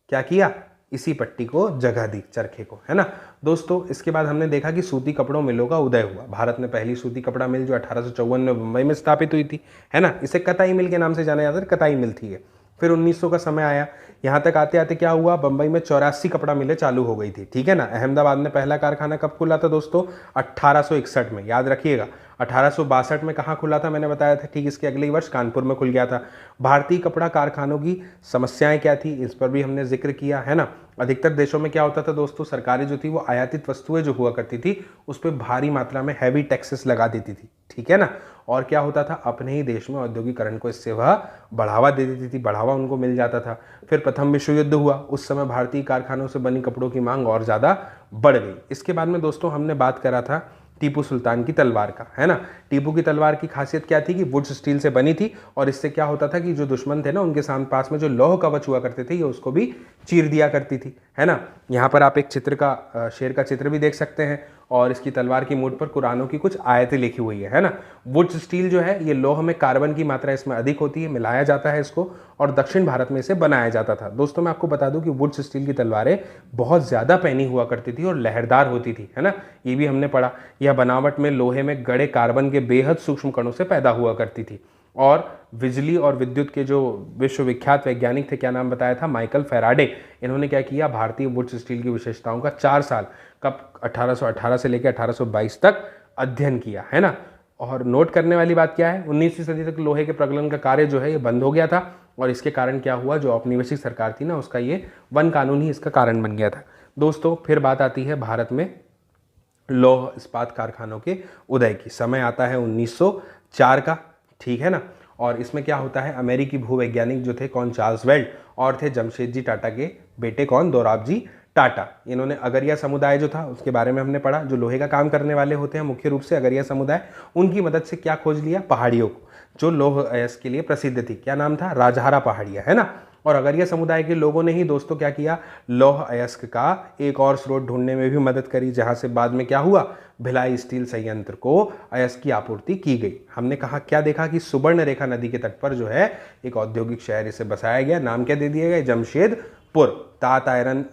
क्या किया, इसी पट्टी को जगह दी, चरखे को, है ना। दोस्तों इसके बाद हमने देखा कि सूती कपड़ों मिलों का उदय हुआ। भारत में पहली सूती कपड़ा मिल जो 1854 में मुंबई में स्थापित हुई थी, है ना। इसे कताई मिल के नाम से जाना जाता है, कताई मिल थी ये। फिर 1900 का समय आया, यहाँ तक आते आते क्या हुआ, बंबई में 84 कपड़ा मिलें चालू हो गई थी, ठीक है ना। अहमदाबाद में पहला कारखाना कब खुला था दोस्तों, 1861 में, याद रखिएगा। 1862 में कहाँ खुला था, मैंने बताया था, ठीक इसके अगले ही वर्ष कानपुर में खुल गया था। भारतीय कपड़ा कारखानों की समस्याएं क्या थी, इस पर भी हमने जिक्र किया, है ना। अधिकतर देशों में क्या होता था दोस्तों, सरकारें जो थी वो आयातित वस्तुएं जो हुआ करती थी उस पर भारी मात्रा में हैवी टैक्सेस लगा देती थी, ठीक है ना। और क्या होता था, अपने ही देश में औद्योगिकरण को इससे वह बढ़ावा दे देती थी, बढ़ावा उनको मिल जाता था। फिर प्रथम विश्व युद्ध हुआ, उस समय भारतीय कारखानों से बनी कपड़ों की मांग और ज़्यादा बढ़ गई। इसके बाद में दोस्तों हमने बात करा था टीपू सुल्तान की तलवार का, है ना। टीपू की तलवार की खासियत क्या थी कि वुड्स स्टील से बनी थी और इससे क्या होता था कि जो दुश्मन थे ना, उनके सामने पास में जो लौह कवच हुआ करते थे ये उसको भी चीर दिया करती थी, है ना। यहाँ पर आप एक चित्र का, शेर का चित्र भी देख सकते हैं और इसकी तलवार की मूठ पर कुरानों की कुछ आयतें लिखी हुई है ना। वुड्स स्टील जो है ये लोह में कार्बन की मात्रा इसमें अधिक होती है, मिलाया जाता है इसको और दक्षिण भारत में इसे बनाया जाता था। दोस्तों मैं आपको बता दूं कि वुड्स स्टील की तलवारें बहुत ज़्यादा पैनी हुआ करती थी और लहरदार होती थी, है ना। ये भी हमने पढ़ा। यह बनावट में लोहे में गड़े कार्बन के बेहद सूक्ष्म कणों से पैदा हुआ करती थी और बिजली और विद्युत के जो विश्वविख्यात वैज्ञानिक थे, क्या नाम बताया था, माइकल फैराडे, इन्होंने क्या किया, भारतीय वुड्स स्टील की विशेषताओं का 4 साल कब 1818 से लेकर 1822 तक अध्ययन किया, है ना। और नोट करने वाली बात क्या है, 19वीं सदी तक लोहे के प्रगलन का कार्य जो है ये बंद हो गया था और इसके कारण क्या हुआ, जो औपनिवेशिक सरकार थी ना उसका ये वन कानून ही इसका कारण बन गया था। दोस्तों फिर बात आती है भारत में लौह इस्पात कारखानों के उदय की। समय आता है 1904 का, ठीक है ना। और इसमें क्या होता है, अमेरिकी भूवैज्ञानिक जो थे कौन, चार्ल्स वेल्ड, और थे जमशेदजी टाटा के बेटे कौन, दोराबजी टाटा। इन्होंने अगरिया समुदाय जो था उसके बारे में हमने पढ़ा, जो लोहे का काम करने वाले होते हैं मुख्य रूप से अगरिया समुदाय, उनकी मदद से क्या खोज लिया, पहाड़ियों को, जो लौह अयस्क के लिए प्रसिद्ध थी। क्या नाम था, राजहारा पहाड़ियाँ, है ना। और अगरिया समुदाय के लोगों ने ही दोस्तों क्या किया, लौह अयस्क का एक और स्रोत ढूंढने में भी मदद करी, जहां से बाद में क्या हुआ, भिलाई स्टील संयंत्र को अयस्क की आपूर्ति की गई। हमने कहा क्या देखा कि सुवर्णरेखा नदी के तट पर जो है एक औद्योगिक शहर इसे बसाया गया। नाम क्या दे दिया गया, जमशेदपुर। तात आयरन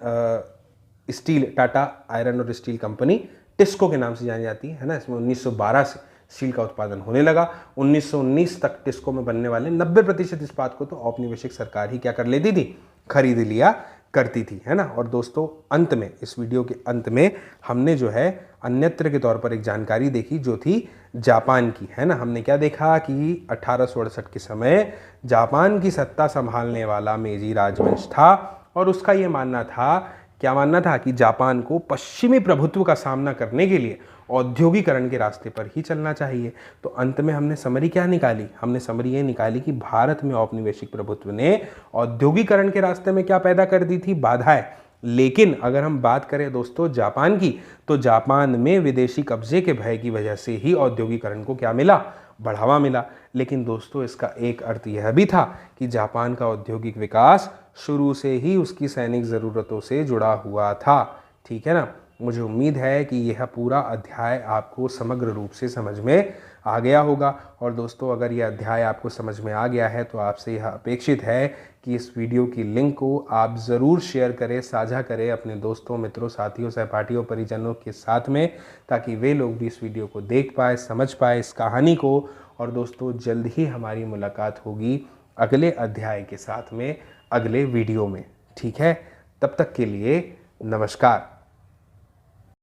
स्टील, टाटा आयरन और स्टील कंपनी टिस्को के नाम से जानी जाती है ना। इसमें 1912 से स्टील का उत्पादन होने लगा। 1919 तक टिस्को में बनने वाले 90% इस्पात को तो औपनिवेशिक सरकार ही क्या कर लेती थी, खरीद लिया करती थी, है ना। और दोस्तों अंत में, इस वीडियो के अंत में हमने जो है अन्यत्र के तौर पर एक जानकारी देखी जो थी जापान की, है ना। हमने क्या देखा कि 1868 के समय जापान की सत्ता संभालने वाला मेजी राजवंश था और उसका ये मानना था, क्या मानना था, कि जापान को पश्चिमी प्रभुत्व का सामना करने के लिए औद्योगिकरण के रास्ते पर ही चलना चाहिए। तो अंत में हमने समरी क्या निकाली, हमने समरी ये निकाली कि भारत में औपनिवेशिक प्रभुत्व ने औद्योगिकरण के रास्ते में क्या पैदा कर दी थी, बाधाएं। लेकिन अगर हम बात करें दोस्तों जापान की, तो जापान में विदेशी कब्जे के भय की वजह से ही औद्योगिकरण को क्या मिला, बढ़ावा मिला। लेकिन दोस्तों इसका एक अर्थ यह भी था कि जापान का औद्योगिक विकास शुरू से ही उसकी सैनिक ज़रूरतों से जुड़ा हुआ था, ठीक है ना। मुझे उम्मीद है कि यह पूरा अध्याय आपको समग्र रूप से समझ में आ गया होगा। और दोस्तों अगर यह अध्याय आपको समझ में आ गया है तो आपसे यह अपेक्षित है कि इस वीडियो की लिंक को आप ज़रूर शेयर करें, साझा करें अपने दोस्तों, मित्रों, साथियों, सहपाठियों, परिजनों के साथ में, ताकि वे लोग भी इस वीडियो को देख पाए, समझ पाए इस कहानी को। और दोस्तों जल्द ही हमारी मुलाकात होगी अगले अध्याय के साथ में, अगले वीडियो में, ठीक है। तब तक के लिए नमस्कार।